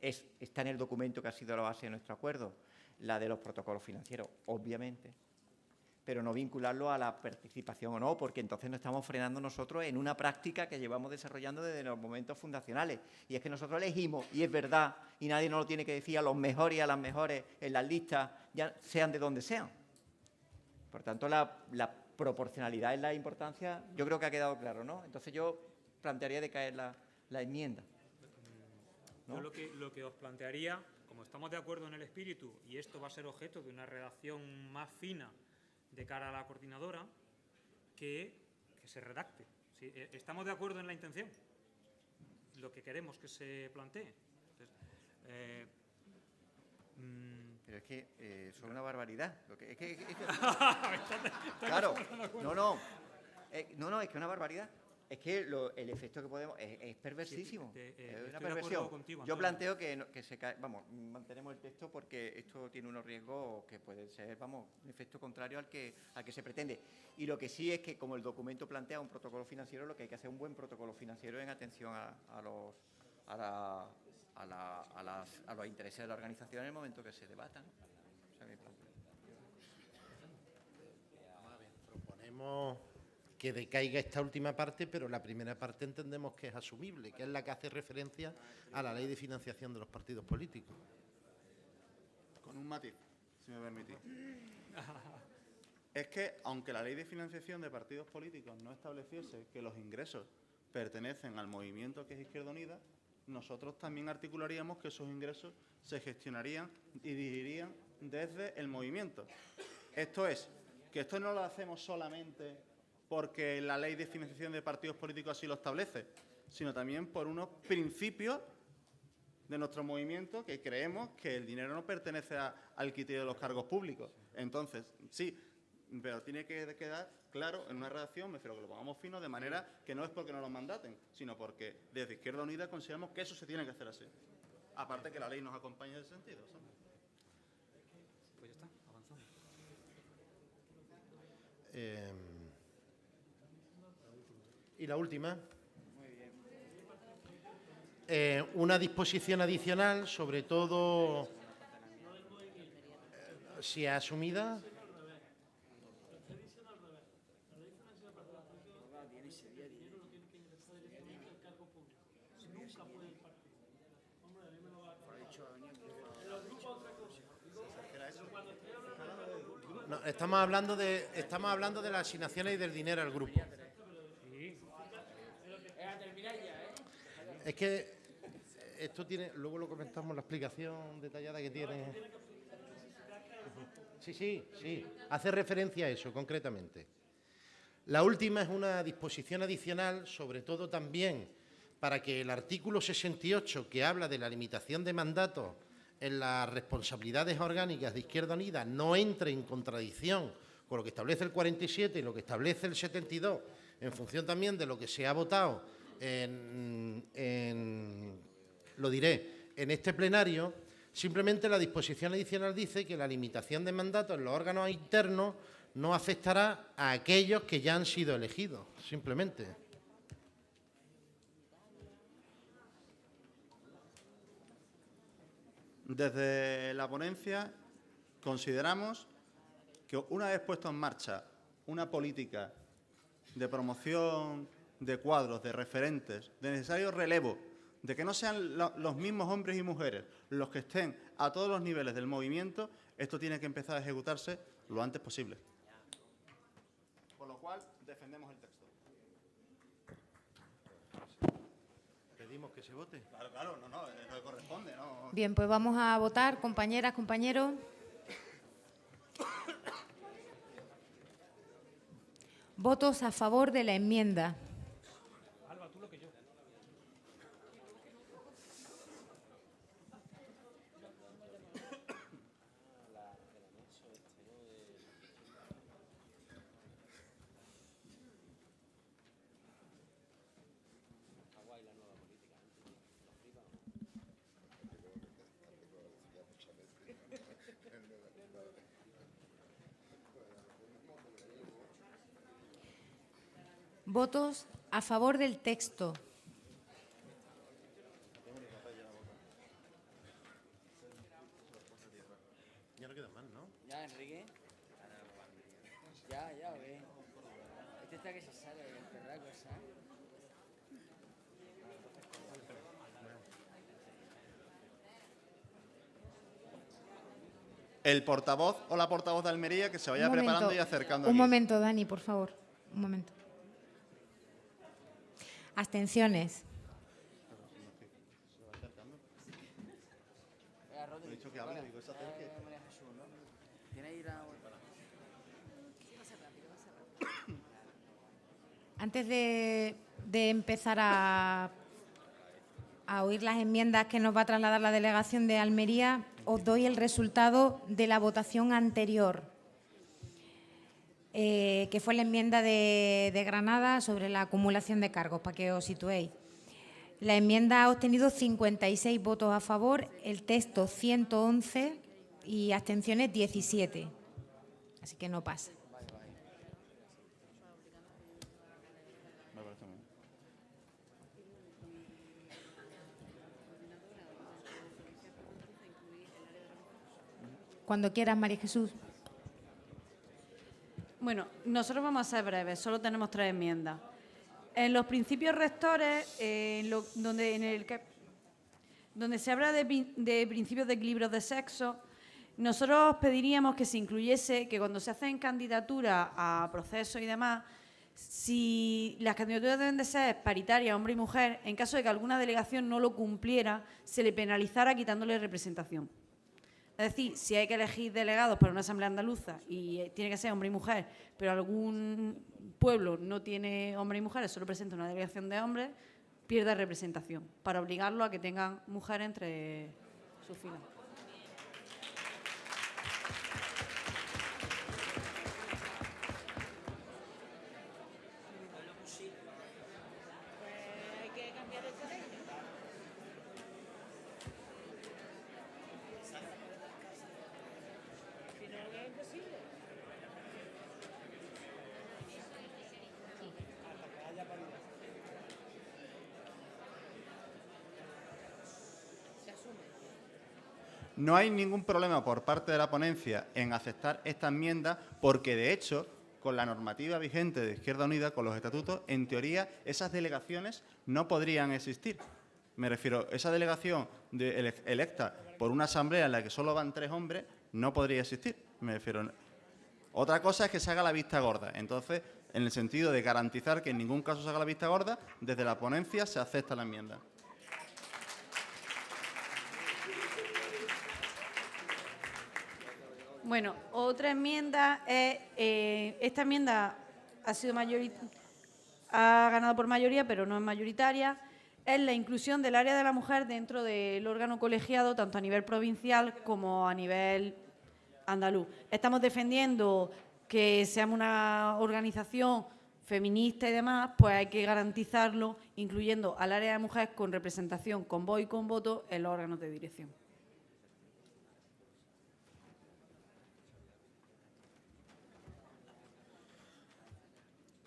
está en el documento que ha sido la base de nuestro acuerdo, la de los protocolos financieros, obviamente, pero no vincularlo a la participación o no, porque entonces nos estamos frenando nosotros en una práctica que llevamos desarrollando desde los momentos fundacionales. Y es que nosotros elegimos, y es verdad, y nadie nos lo tiene que decir, a los mejores y a las mejores en las listas, ya sean de donde sean. Por tanto, la proporcionalidad en la importancia, yo creo que ha quedado claro, ¿no? Entonces yo plantearía de caer la enmienda, ¿no? Yo lo que os plantearía, como estamos de acuerdo en el espíritu, y esto va a ser objeto de una redacción más fina de cara a la coordinadora, que se redacte. ¿Sí? Estamos de acuerdo en la intención, lo que queremos que se plantee. Entonces, pero es que son una barbaridad. Claro, no, es que una barbaridad. Es que el efecto que podemos es perversísimo. Es una perversión. Contigo, yo planteo que se cae, mantenemos el texto porque esto tiene unos riesgos que pueden ser, un efecto contrario al que se pretende. Y lo que sí es que, como el documento plantea un protocolo financiero, lo que hay que hacer es un buen protocolo financiero en atención a los intereses de la organización en el momento que se debatan. Proponemos que decaiga esta última parte, pero la primera parte entendemos que es asumible, que es la que hace referencia a la ley de financiación de los partidos políticos. Con un matiz, si me permitís. Es que, aunque la ley de financiación de partidos políticos no estableciese que los ingresos pertenecen al movimiento que es Izquierda Unida, nosotros también articularíamos que esos ingresos se gestionarían y dirigirían desde el movimiento. Esto es, que esto no lo hacemos solamente porque la ley de financiación de partidos políticos así lo establece, sino también por unos principios de nuestro movimiento que creemos que el dinero no pertenece al criterio de los cargos públicos. Entonces, sí, pero tiene que quedar claro en una redacción, me refiero que lo pongamos fino, de manera que no es porque no lo mandaten, sino porque desde Izquierda Unida consideramos que eso se tiene que hacer así. Aparte que la ley nos acompaña en ese sentido, ¿sabes? Pues ya está, avanzamos. Y la última. Una disposición adicional, sobre todo si es asumida. No, estamos hablando de las asignaciones y del dinero al grupo. Es que esto tiene, luego lo comentamos, la explicación detallada que tiene. Sí, hace referencia a eso concretamente. La última es una disposición adicional, sobre todo también para que el artículo 68, que habla de la limitación de mandatos en las responsabilidades orgánicas de Izquierda Unida, no entre en contradicción con lo que establece el 47 y lo que establece el 72, en función también de lo que se ha votado en este plenario. Simplemente la disposición adicional dice que la limitación de mandatos en los órganos internos no afectará a aquellos que ya han sido elegidos, simplemente. Desde la ponencia consideramos que una vez puesto en marcha una política de promoción de cuadros, de referentes, de necesario relevo, de que no sean los mismos hombres y mujeres los que estén a todos los niveles del movimiento, esto tiene que empezar a ejecutarse lo antes posible. Por lo cual, defendemos el texto. ¿Pedimos que se vote? Claro, no, es lo que corresponde, ¿no? Bien, pues vamos a votar, compañeras, compañeros. Votos a favor de la enmienda. Votos a favor del texto. Ya no queda más, ¿no? Ya, Enrique. Ya, ve. Este está que se sale del perraco, ¿sabes? El portavoz o la portavoz de Almería que se vaya preparando y acercando Un aquí. momento, Dani, por favor. Un momento. Abstenciones. He dicho que hable, digo, se acerque. Antes de empezar a oír las enmiendas que nos va a trasladar la delegación de Almería, os doy el resultado de la votación anterior, que fue la enmienda de Granada sobre la acumulación de cargos, para que os situéis. La enmienda ha obtenido 56 votos a favor, el texto 111 y abstenciones 17. Así que no pasa. Cuando quieras, María Jesús. Bueno, nosotros vamos a ser breves, solo tenemos 3 enmiendas. En los principios rectores, donde se habla de principios de equilibrio de sexo, nosotros pediríamos que se incluyese que cuando se hacen candidaturas a procesos y demás, si las candidaturas deben de ser paritarias, hombre y mujer, en caso de que alguna delegación no lo cumpliera, se le penalizara quitándole representación. Es decir, si hay que elegir delegados para una asamblea andaluza y tiene que ser hombre y mujer, pero algún pueblo no tiene hombre y mujeres, solo presenta una delegación de hombres, pierde representación, para obligarlo a que tengan mujeres entre sus filas. No hay ningún problema por parte de la ponencia en aceptar esta enmienda porque, de hecho, con la normativa vigente de Izquierda Unida, con los estatutos, en teoría esas delegaciones no podrían existir. Me refiero, esa delegación electa por una asamblea en la que solo van 3 hombres no podría existir. Me refiero. Otra cosa es que se haga la vista gorda. Entonces, en el sentido de garantizar que en ningún caso se haga la vista gorda, desde la ponencia se acepta la enmienda. Bueno, otra enmienda es, esta enmienda ha ganado por mayoría, pero no es mayoritaria, es la inclusión del área de la mujer dentro del órgano colegiado, tanto a nivel provincial como a nivel andaluz. Estamos defendiendo que seamos una organización feminista y demás, pues hay que garantizarlo, incluyendo al área de mujer con representación, con voz y con voto en los órganos de dirección.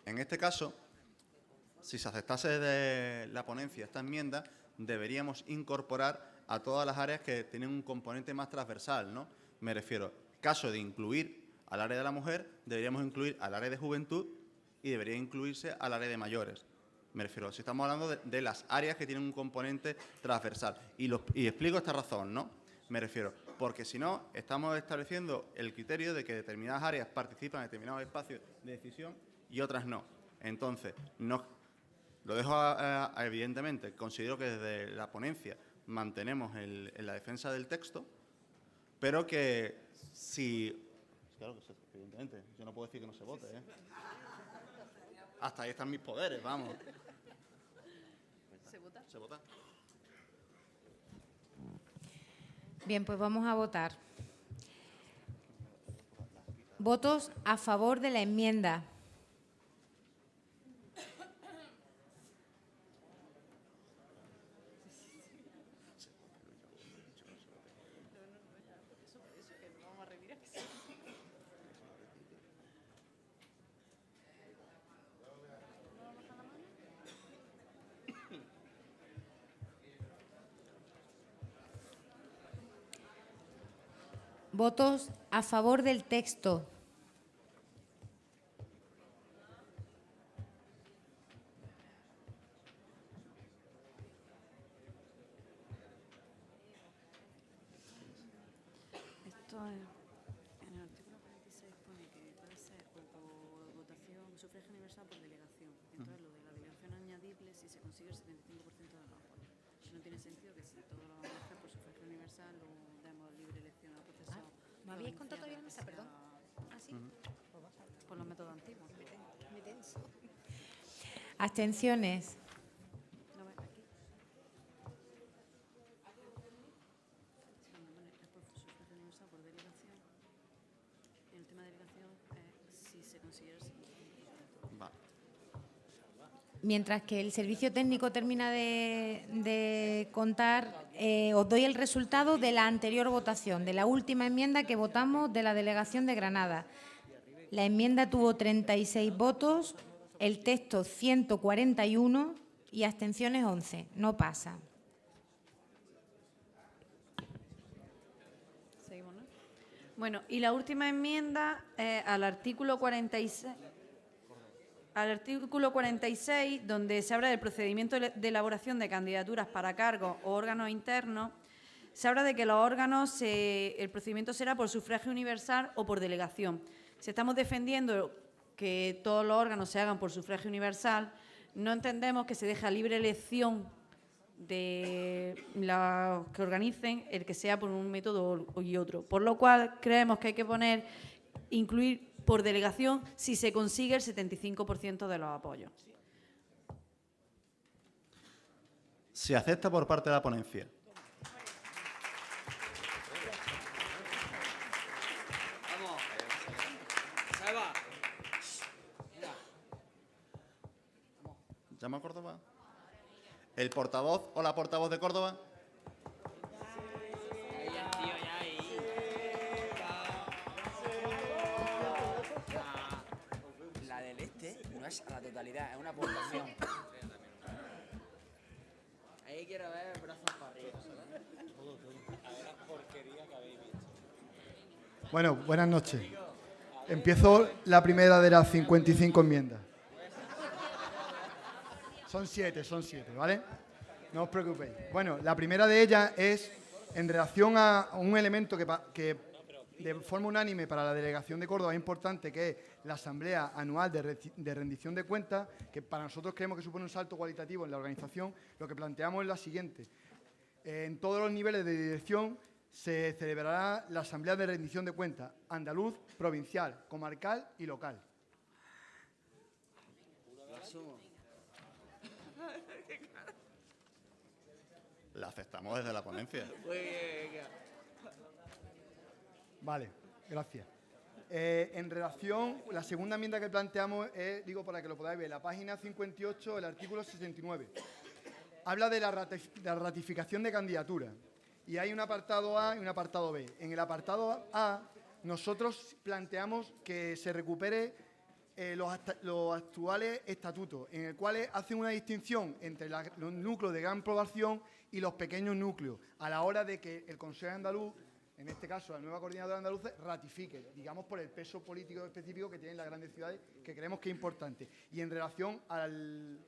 En este caso, si se aceptase de la ponencia esta enmienda, deberíamos incorporar a todas las áreas que tienen un componente más transversal, ¿no? Me refiero, caso de incluir al área de la mujer, deberíamos incluir al área de juventud y debería incluirse al área de mayores. Me refiero, si estamos hablando de las áreas que tienen un componente transversal. Y explico esta razón, ¿no? Me refiero, porque si no, estamos estableciendo el criterio de que determinadas áreas participan en determinados espacios de decisión y otras no. Entonces, no, lo dejo evidentemente, considero que desde la ponencia mantenemos en la defensa del texto, pero que si... Claro que sí, evidentemente, yo no puedo decir que no se vote, ¿eh? Hasta ahí están mis poderes, vamos. ¿Se vota? ¿Se vota? Bien, pues vamos a votar. Votos a favor de la enmienda. Votos a favor del texto. Esto es, en el artículo 46 pone que puede ser o por votación, sufragio universal o por delegación. Entonces, lo de la delegación añadible si se consigue el 75% de los apoyos. No tiene sentido que si todo lo vamos a hacer por sufragio universal o demos libre elección al proceso. ¿Me habíais contado todavía la mesa, perdón? ¿Ah, sí? Por los métodos antiguos. Me tenso. Abstenciones. No, aquí. Es por sufragio universal por delegación. En el tema de delegación, si se considera el 75%. Vale. Mientras que el servicio técnico termina de contar, os doy el resultado de la anterior votación, de la última enmienda que votamos de la delegación de Granada. La enmienda tuvo 36 votos, el texto 141 y abstenciones 11. No pasa. Seguimos, ¿no? Bueno, y la última enmienda al artículo 46. Al artículo 46, donde se habla del procedimiento de elaboración de candidaturas para cargos o órganos internos, se habla de que los órganos, el procedimiento será por sufragio universal o por delegación. Si estamos defendiendo que todos los órganos se hagan por sufragio universal, no entendemos que se deje a libre elección de los que organicen el que sea por un método y otro. Por lo cual, creemos que hay que incluir por delegación si se consigue el 75% de los apoyos. Se acepta por parte de la ponencia. Vamos. Salva. ¿Llama a Córdoba? ¿El portavoz o la portavoz de Córdoba? La del este no es a la totalidad, es una aportación. Ahí quiero ver brazos para arriba. Bueno, buenas noches. Empiezo la primera de las 55 enmiendas. Son siete, ¿vale? No os preocupéis. Bueno, la primera de ellas es en relación a un elemento que de forma unánime para la Delegación de Córdoba es importante, que es la Asamblea Anual de Rendición de Cuentas, que para nosotros creemos que supone un salto cualitativo en la organización. Lo que planteamos es la siguiente. En todos los niveles de dirección se celebrará la Asamblea de Rendición de Cuentas, andaluz, provincial, comarcal y local. Lo asumo. La aceptamos desde la ponencia. Vale, gracias. En relación, la segunda enmienda que planteamos es, digo para que lo podáis ver, la página 58, el artículo 69. Habla de la ratificación de candidatura. Y hay un apartado A y un apartado B. En el apartado A, nosotros planteamos que se recupere los actuales estatutos, en el cual hacen una distinción entre los núcleos de gran población y los pequeños núcleos, a la hora de que el Consejo Andaluz, en este caso la nueva coordinadora andaluza, ratifique, digamos, por el peso político específico que tienen las grandes ciudades, que creemos que es importante. Y en relación al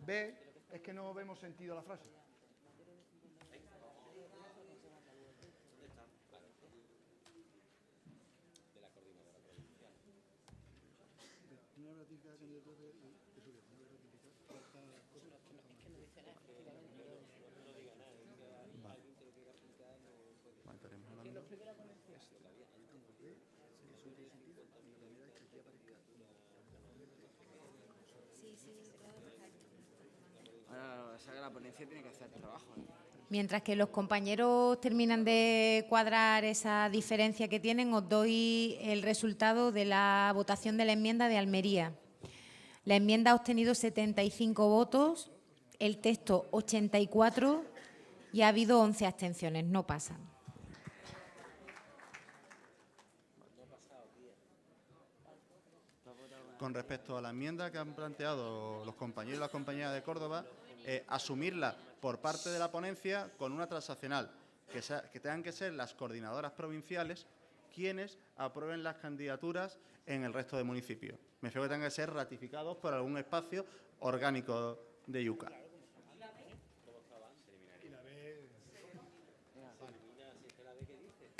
B, es que no vemos sentido a la frase. Ahora la ponencia tiene que hacer el trabajo. Mientras que los compañeros terminan de cuadrar esa diferencia que tienen, os doy el resultado de la votación de la enmienda de Almería. La enmienda ha obtenido 75 votos, el texto 84 y ha habido 11 abstenciones. No pasa. Con respecto a la enmienda que han planteado los compañeros y las compañeras de Córdoba, asumirla por parte de la ponencia con una transaccional, que tengan que ser las coordinadoras provinciales quienes aprueben las candidaturas en el resto de municipios. Me refiero que tengan que ser ratificados por algún espacio orgánico de IUCA.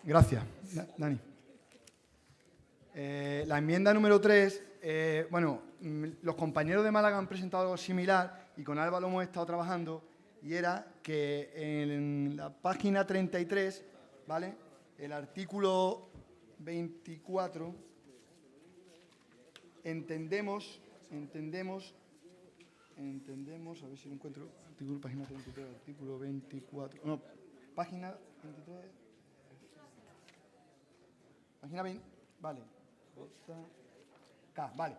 Gracias, Dani. La enmienda número 3, los compañeros de Málaga han presentado algo similar y con Alba lo hemos estado trabajando, y era que en la página 33, ¿vale?, el artículo 24, entendemos, a ver si lo encuentro, página 33, artículo 24, no, página 23, página 20, vale, vale.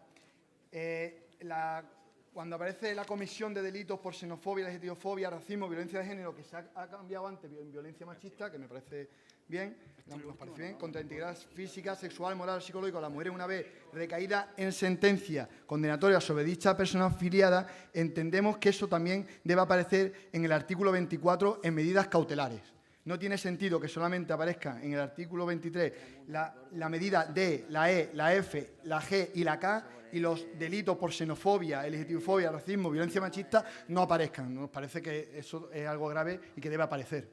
Cuando aparece la comisión de delitos por xenofobia, LGTBofobia, racismo, violencia de género, que se ha cambiado antes en violencia machista, que me parece bien, nos parece bien, contra la integridad física, sexual, moral, psicológica de la mujer, una vez recaída en sentencia condenatoria sobre dicha persona afiliada, entendemos que eso también debe aparecer en el artículo 24 en medidas cautelares. No tiene sentido que solamente aparezca en el artículo 23 la medida D, la E, la F, la G y la K, y los delitos por xenofobia, LGTBofobia, racismo, violencia machista no aparezcan. Nos parece que eso es algo grave y que debe aparecer.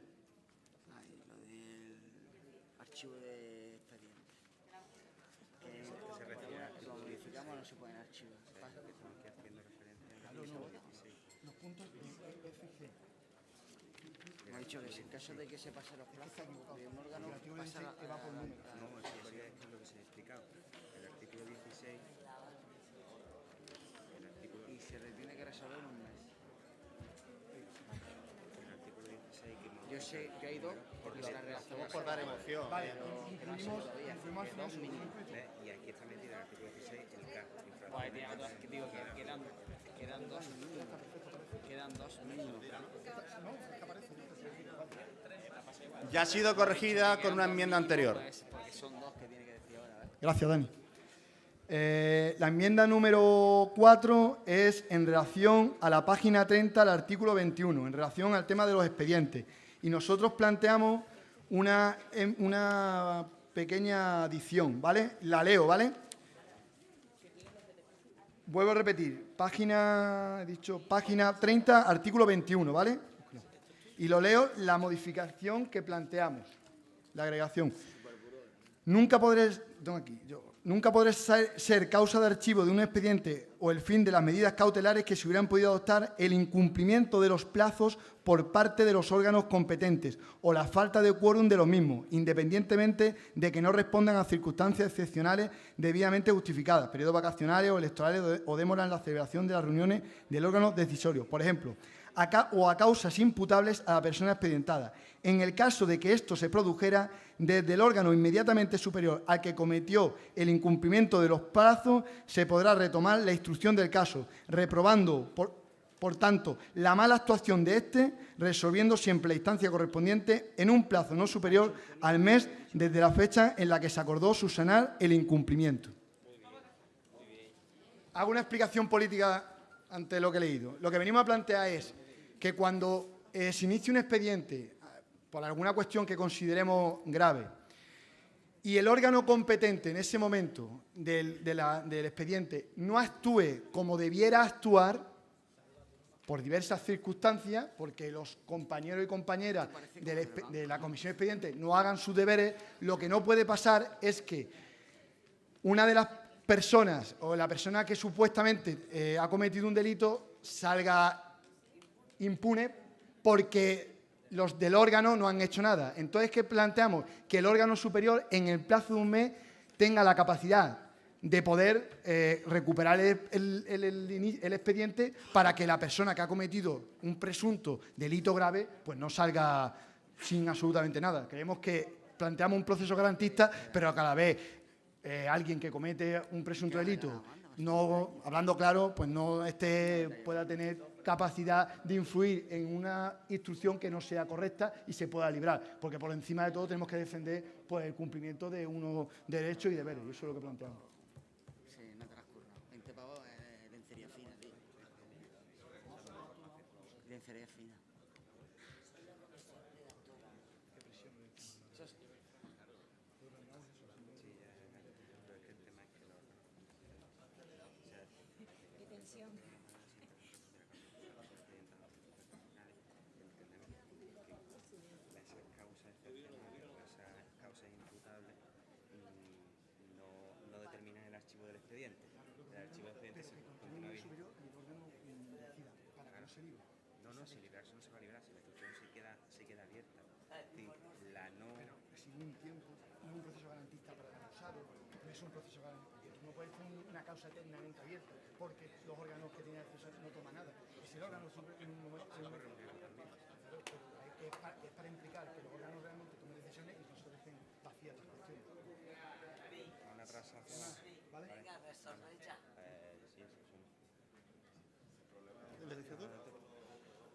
Lo del archivo de expediente. ¿Lo modificamos o no se pone en archivo? Los puntos de FG. Me ha dicho que si en caso de que se pase los plazos de un órgano pasa a la... No, es lo que se ha explicado. El artículo 16... Y se le tiene que resolver en un mes. El artículo 16 que... Yo sé, yo he ido porque la redacción... Por dar emoción. Vale, incluimos al final. Y aquí está metido en el artículo 16 el K. Pues digo que quedan dos mínimos. Ya ha sido corregida con una enmienda anterior. Porque son dos que tiene que decir ahora. Gracias, Dani. La enmienda número 4 es en relación a la página 30, al artículo 21, en relación al tema de los expedientes. Y nosotros planteamos una pequeña adición, ¿vale? La leo, ¿vale? Vuelvo a repetir, página 30, artículo 21, ¿vale? Y lo leo, la modificación que planteamos, la agregación. Nunca podré ser causa de archivo de un expediente o el fin de las medidas cautelares que se hubieran podido adoptar el incumplimiento de los plazos por parte de los órganos competentes o la falta de quórum de los mismos, independientemente de que no respondan a circunstancias excepcionales debidamente justificadas, periodos vacacionales o electorales o demora en la celebración de las reuniones del órgano decisorio, por ejemplo, o a causas imputables a la persona expedientada. En el caso de que esto se produjera, desde el órgano inmediatamente superior al que cometió el incumplimiento de los plazos, se podrá retomar la instrucción del caso, reprobando, por tanto, la mala actuación de éste, resolviendo siempre la instancia correspondiente en un plazo no superior al mes desde la fecha en la que se acordó subsanar el incumplimiento. hago una explicación política ante lo que he leído. Lo que venimos a plantear es que cuando se inicie un expediente por alguna cuestión que consideremos grave y el órgano competente en ese momento del expediente no actúe como debiera actuar, por diversas circunstancias, porque los compañeros y compañeras de la comisión expediente no hagan sus deberes, lo que no puede pasar es que una de las personas o la persona que supuestamente ha cometido un delito salga impune porque los del órgano no han hecho nada. Entonces, ¿qué planteamos? Que el órgano superior, en el plazo de un mes, tenga la capacidad de poder recuperar el expediente para que la persona que ha cometido un presunto delito grave pues no salga sin absolutamente nada. Creemos que planteamos un proceso garantista, pero a cada vez alguien que comete un presunto delito, no, hablando claro, pues no pueda tener capacidad de influir en una instrucción que no sea correcta y se pueda librar, porque por encima de todo tenemos que defender pues, el cumplimiento de unos derechos y deberes, y eso es lo que planteamos. Sí, no te las curro. 20 pavos es lencería fina, tío. Lencería fina. no determinan el archivo del expediente. El archivo del expediente se continúa bien. No, no, si librarse no se va a librar, si la instrucción se queda abierta. La no... Si un tiempo no es un proceso garantista para el acusado, no es un proceso garantista. No puede ser una causa eternamente abierta, porque los órganos que tienen acceso no toman nada. Y si el órgano en un momento... Es para implicar que los órganos realmente tomen decisiones y no se dejen vacías las cuestiones. Una transacción. ¿Vale?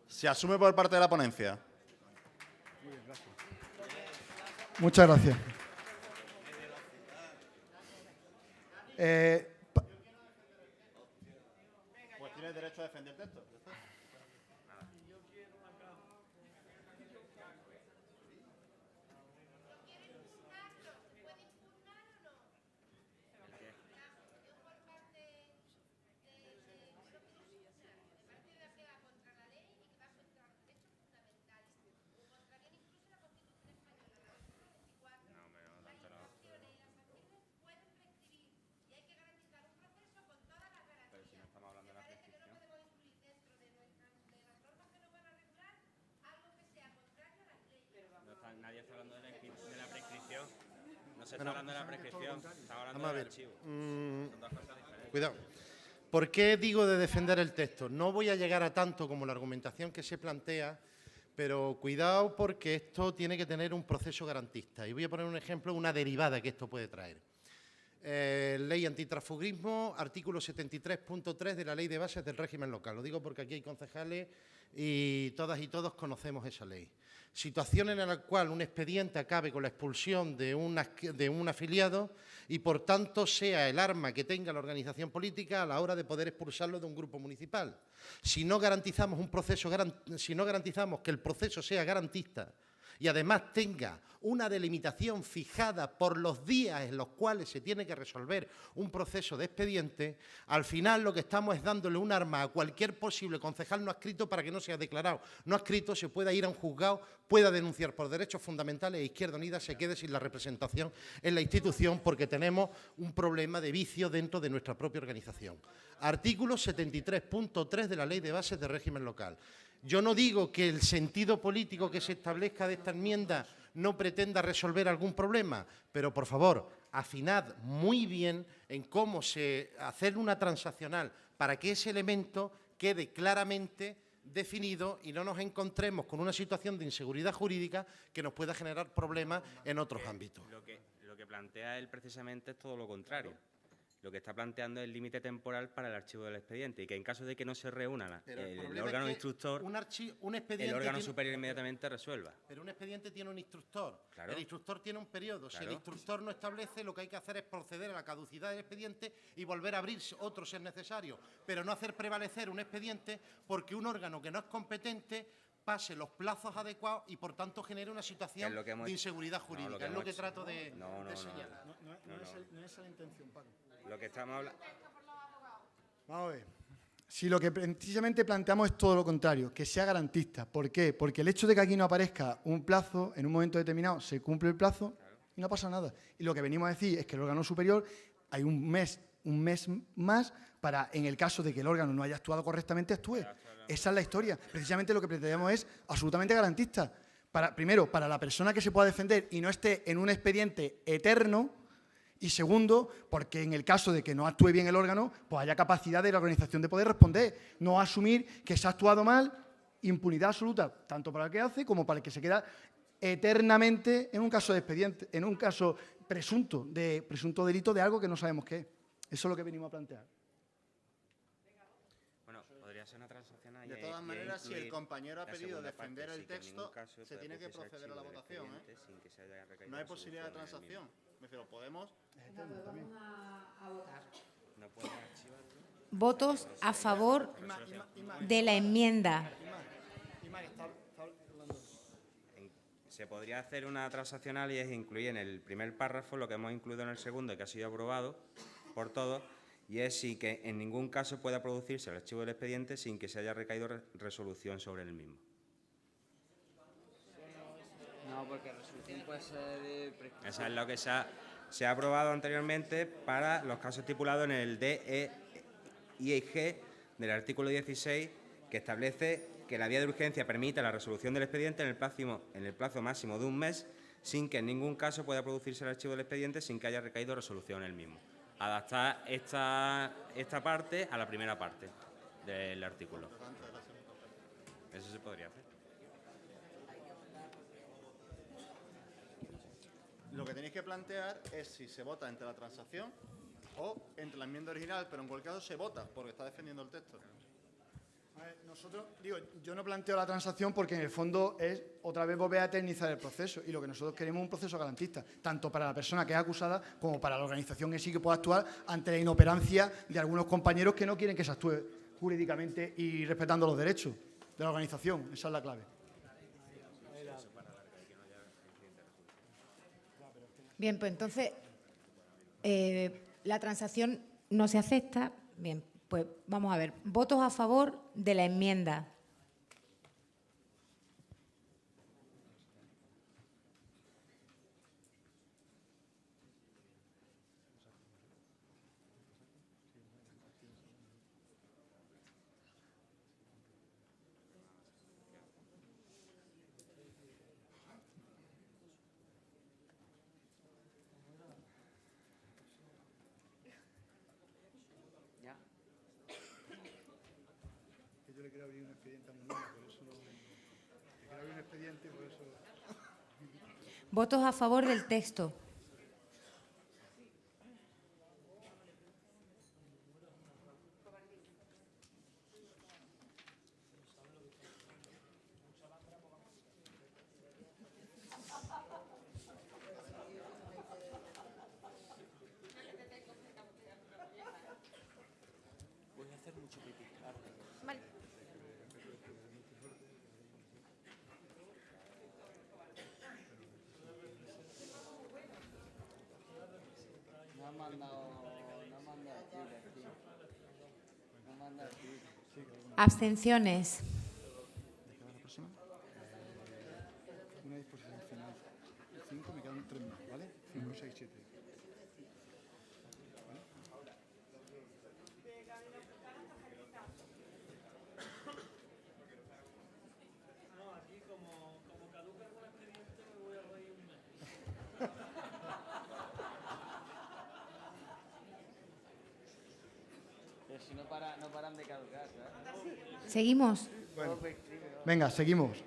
Se asume por parte de la ponencia. Muy bien, gracias. Muchas gracias. Pues tienes derecho a defender el texto. Nadie está hablando de la prescripción. No se está hablando de la prescripción, está hablando del archivo. Son dos cosas diferentes. Cuidado. ¿Por qué digo de defender el texto? No voy a llegar a tanto como la argumentación que se plantea, pero cuidado porque esto tiene que tener un proceso garantista. Y voy a poner un ejemplo, una derivada que esto puede traer. Ley antitransfugismo, artículo 73.3 de la Ley de Bases del Régimen Local. Lo digo porque aquí hay concejales y todas y todos conocemos esa ley. Situación en la cual un expediente acabe con la expulsión de un afiliado y, por tanto, sea el arma que tenga la organización política a la hora de poder expulsarlo de un grupo municipal. Si no garantizamos que el proceso sea garantista y además tenga una delimitación fijada por los días en los cuales se tiene que resolver un proceso de expediente, al final lo que estamos es dándole un arma a cualquier posible concejal no adscrito para que no sea declarado no adscrito, se pueda ir a un juzgado, pueda denunciar por derechos fundamentales e Izquierda Unida se quede sin la representación en la institución porque tenemos un problema de vicio dentro de nuestra propia organización. Artículo 73.3 de la Ley de Bases de Régimen Local. Yo no digo que el sentido político que se establezca de esta enmienda no pretenda resolver algún problema, pero por favor, afinad muy bien en cómo hacer una transaccional para que ese elemento quede claramente definido y no nos encontremos con una situación de inseguridad jurídica que nos pueda generar problemas en otros ámbitos. Lo que plantea él precisamente es todo lo contrario. lo que está planteando es el límite temporal para el archivo del expediente y que en caso de que no se reúna el órgano instructor, el órgano superior inmediatamente resuelva. Pero un expediente tiene un instructor. Claro. El instructor tiene un periodo. Claro. Si el instructor no establece, lo que hay que hacer es proceder a la caducidad del expediente y volver a abrir otro si es necesario. Pero no hacer prevalecer un expediente porque un órgano que no es competente pase los plazos adecuados y, por tanto, genere una situación de inseguridad jurídica. Es lo que trato de señalar. No es esa la intención, Paco. Lo que estamos hablando... Vamos a ver. Si lo que precisamente planteamos es todo lo contrario, que sea garantista. ¿Por qué? Porque el hecho de que aquí no aparezca un plazo, en un momento determinado se cumple el plazo y no pasa nada. Y lo que venimos a decir es que el órgano superior hay un mes más para, en el caso de que el órgano no haya actuado correctamente, actúe. Esa es la historia. Precisamente lo que pretendemos es absolutamente garantista. Primero, para la persona que se pueda defender y no esté en un expediente eterno. Y segundo, porque en el caso de que no actúe bien el órgano, pues haya capacidad de la organización de poder responder. No asumir que se ha actuado mal, impunidad absoluta, tanto para el que hace como para el que se queda eternamente en un caso de expediente, en un caso presunto delito de algo que no sabemos qué es. Eso es lo que venimos a plantear. Bueno, podría ser una transaccional. De todas maneras, si el compañero ha pedido defender el texto, se tiene que proceder a la votación. No hay posibilidad de transacción. Me refiero, podemos... Vamos a votar. Votos a favor de la enmienda. Se podría hacer una transaccional y es incluir en el primer párrafo lo que hemos incluido en el segundo, que ha sido aprobado por todos, y es sí que en ningún caso pueda producirse el archivo del expediente sin que se haya recaído resolución sobre el mismo. No, porque resolución puede ser de prescripción. Eso es lo que se ha aprobado anteriormente para los casos estipulados en el D, E y G del artículo 16, que establece que la vía de urgencia permite la resolución del expediente en el plazo máximo de un mes, sin que en ningún caso pueda producirse el archivo del expediente sin que haya recaído resolución en el mismo. Adaptar esta parte a la primera parte del artículo. Eso se podría hacer. Lo que tenéis que plantear es si se vota entre la transacción o entre la enmienda original, pero en cualquier caso se vota porque está defendiendo el texto. A ver, yo no planteo la transacción porque en el fondo es otra vez volver a eternizar el proceso y lo que nosotros queremos es un proceso garantista, tanto para la persona que es acusada como para la organización en sí que pueda actuar ante la inoperancia de algunos compañeros que no quieren que se actúe jurídicamente y respetando los derechos de la organización. Esa es la clave. Bien, pues entonces la transacción no se acepta. Bien, pues vamos a ver. Votos a favor de la enmienda. Yo le quiero abrir un expediente a Munera, por eso no... Le quiero abrir un expediente, por eso... Votos a favor del texto. Voy a hacer mucho pipí. Vale. No ha mandado Twitter, tío. No ha mandado Twitter. Abstenciones. Una disposición final. 5 me quedan 3 más, ¿vale? 5, 6, 7. Pero si no paran de caducar, ¿sabes? Seguimos. Bueno, venga, seguimos.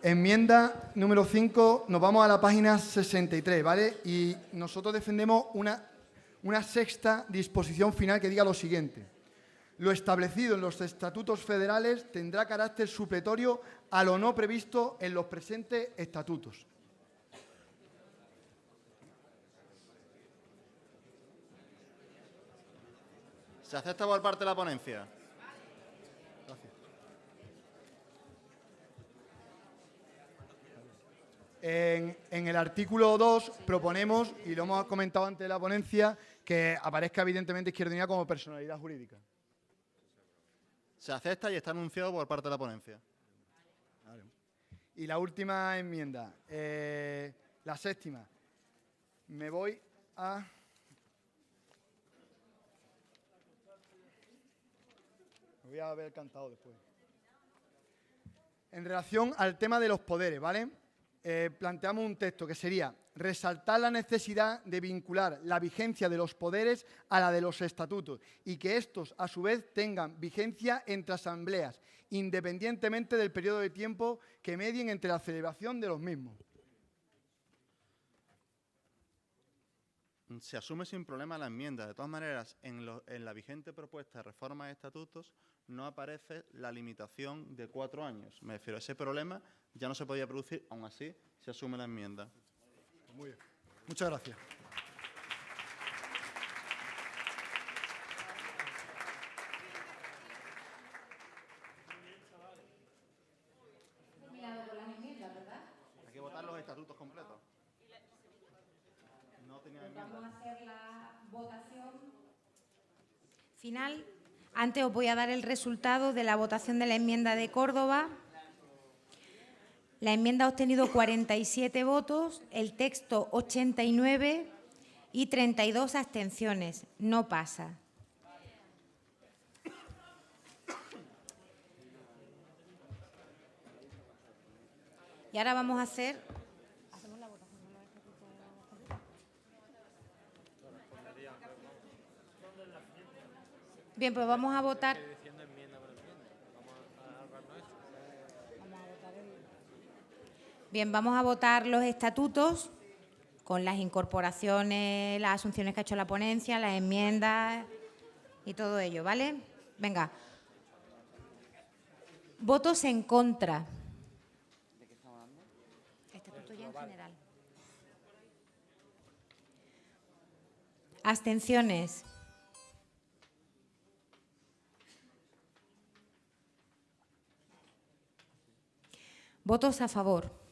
Enmienda número 5, nos vamos a la página 63, ¿vale? Y nosotros defendemos una sexta disposición final que diga lo siguiente. Lo establecido en los estatutos federales tendrá carácter supletorio a lo no previsto en los presentes estatutos. ¿Se acepta por parte de la ponencia? Gracias. En el artículo 2 proponemos, y lo hemos comentado antes de la ponencia, que aparezca evidentemente Izquierda Unida como personalidad jurídica. Se acepta y está anunciado por parte de la ponencia. Vale. Y la última enmienda, la séptima. Me voy a... Me voy a haber cantado después. En relación al tema de los poderes, ¿vale? Planteamos un texto que sería resaltar la necesidad de vincular la vigencia de los poderes a la de los estatutos y que estos, a su vez, tengan vigencia entre asambleas, independientemente del periodo de tiempo que medien entre la celebración de los mismos. Se asume sin problema la enmienda. De todas maneras, en la vigente propuesta de reforma de estatutos no aparece la limitación de 4 años. Me refiero a ese problema, ya no se podía producir, aún así se asume la enmienda. Muy bien. Muchas gracias. Hay que votar los estatutos completos. No tenía enmienda. Vamos a hacer la votación final. Antes os voy a dar el resultado de la votación de la enmienda de Córdoba. La enmienda ha obtenido 47 votos, el texto 89 y 32 abstenciones. No pasa. Y ahora vamos a hacer... ¿Hacemos la votación de los estatutos? Bien, pues vamos a votar... Bien, vamos a votar los estatutos con las incorporaciones, las asunciones que ha hecho la ponencia, las enmiendas y todo ello, ¿vale? Venga. Votos en contra. ¿De qué estamos hablando? Estatuto ya en general. Abstenciones. Votos a favor.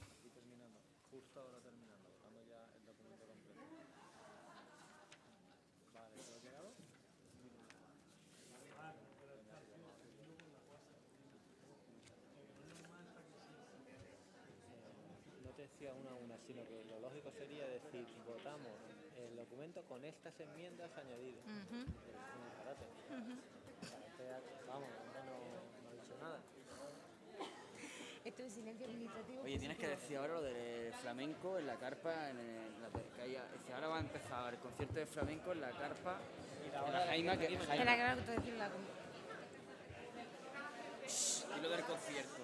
Una, sino que lo lógico sería decir, votamos el documento con estas enmiendas añadidas. Vamos, no ha dicho nada. Esto es silencio administrativo. Oye, tienes que decir ahora lo del flamenco en la carpa, que ahora va a empezar el concierto de flamenco en la carpa, en la Jaima, que... Espera, que ahora te decir la... Y lo del concierto.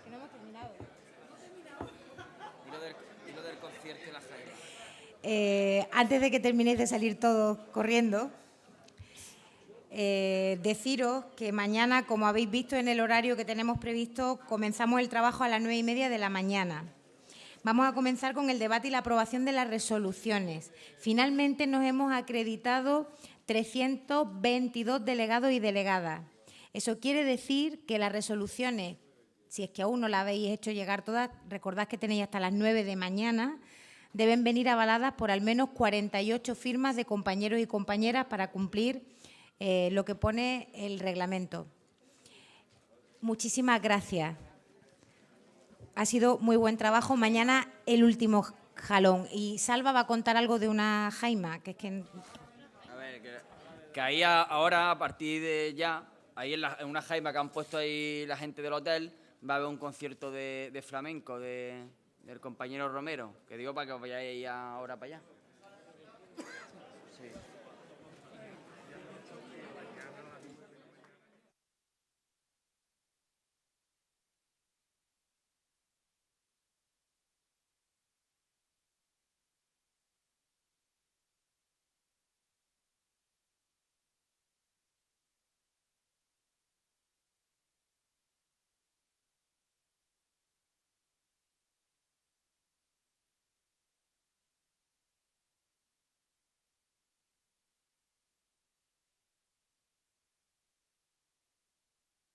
Que no hemos terminado. Y lo del concierto en la Jaima. Antes de que terminéis de salir todos corriendo, deciros que mañana, como habéis visto en el horario que tenemos previsto, comenzamos el trabajo a las 9:30 de la mañana. Vamos a comenzar con el debate y la aprobación de las resoluciones. Finalmente nos hemos acreditado 322 delegados y delegadas. Eso quiere decir que las resoluciones, si es que aún no las habéis hecho llegar todas, recordad que tenéis hasta las 9 de mañana, deben venir avaladas por al menos 48 firmas de compañeros y compañeras para cumplir lo que pone el reglamento. Muchísimas gracias. Ha sido muy buen trabajo. Mañana el último jalón. Y Salva va a contar algo de una jaima, que es que... A ver, que ahí ahora, a partir de ya, ahí en una jaima que han puesto ahí la gente del hotel, va a haber un concierto de flamenco del compañero Romero, que digo para que os vayáis ahora para allá.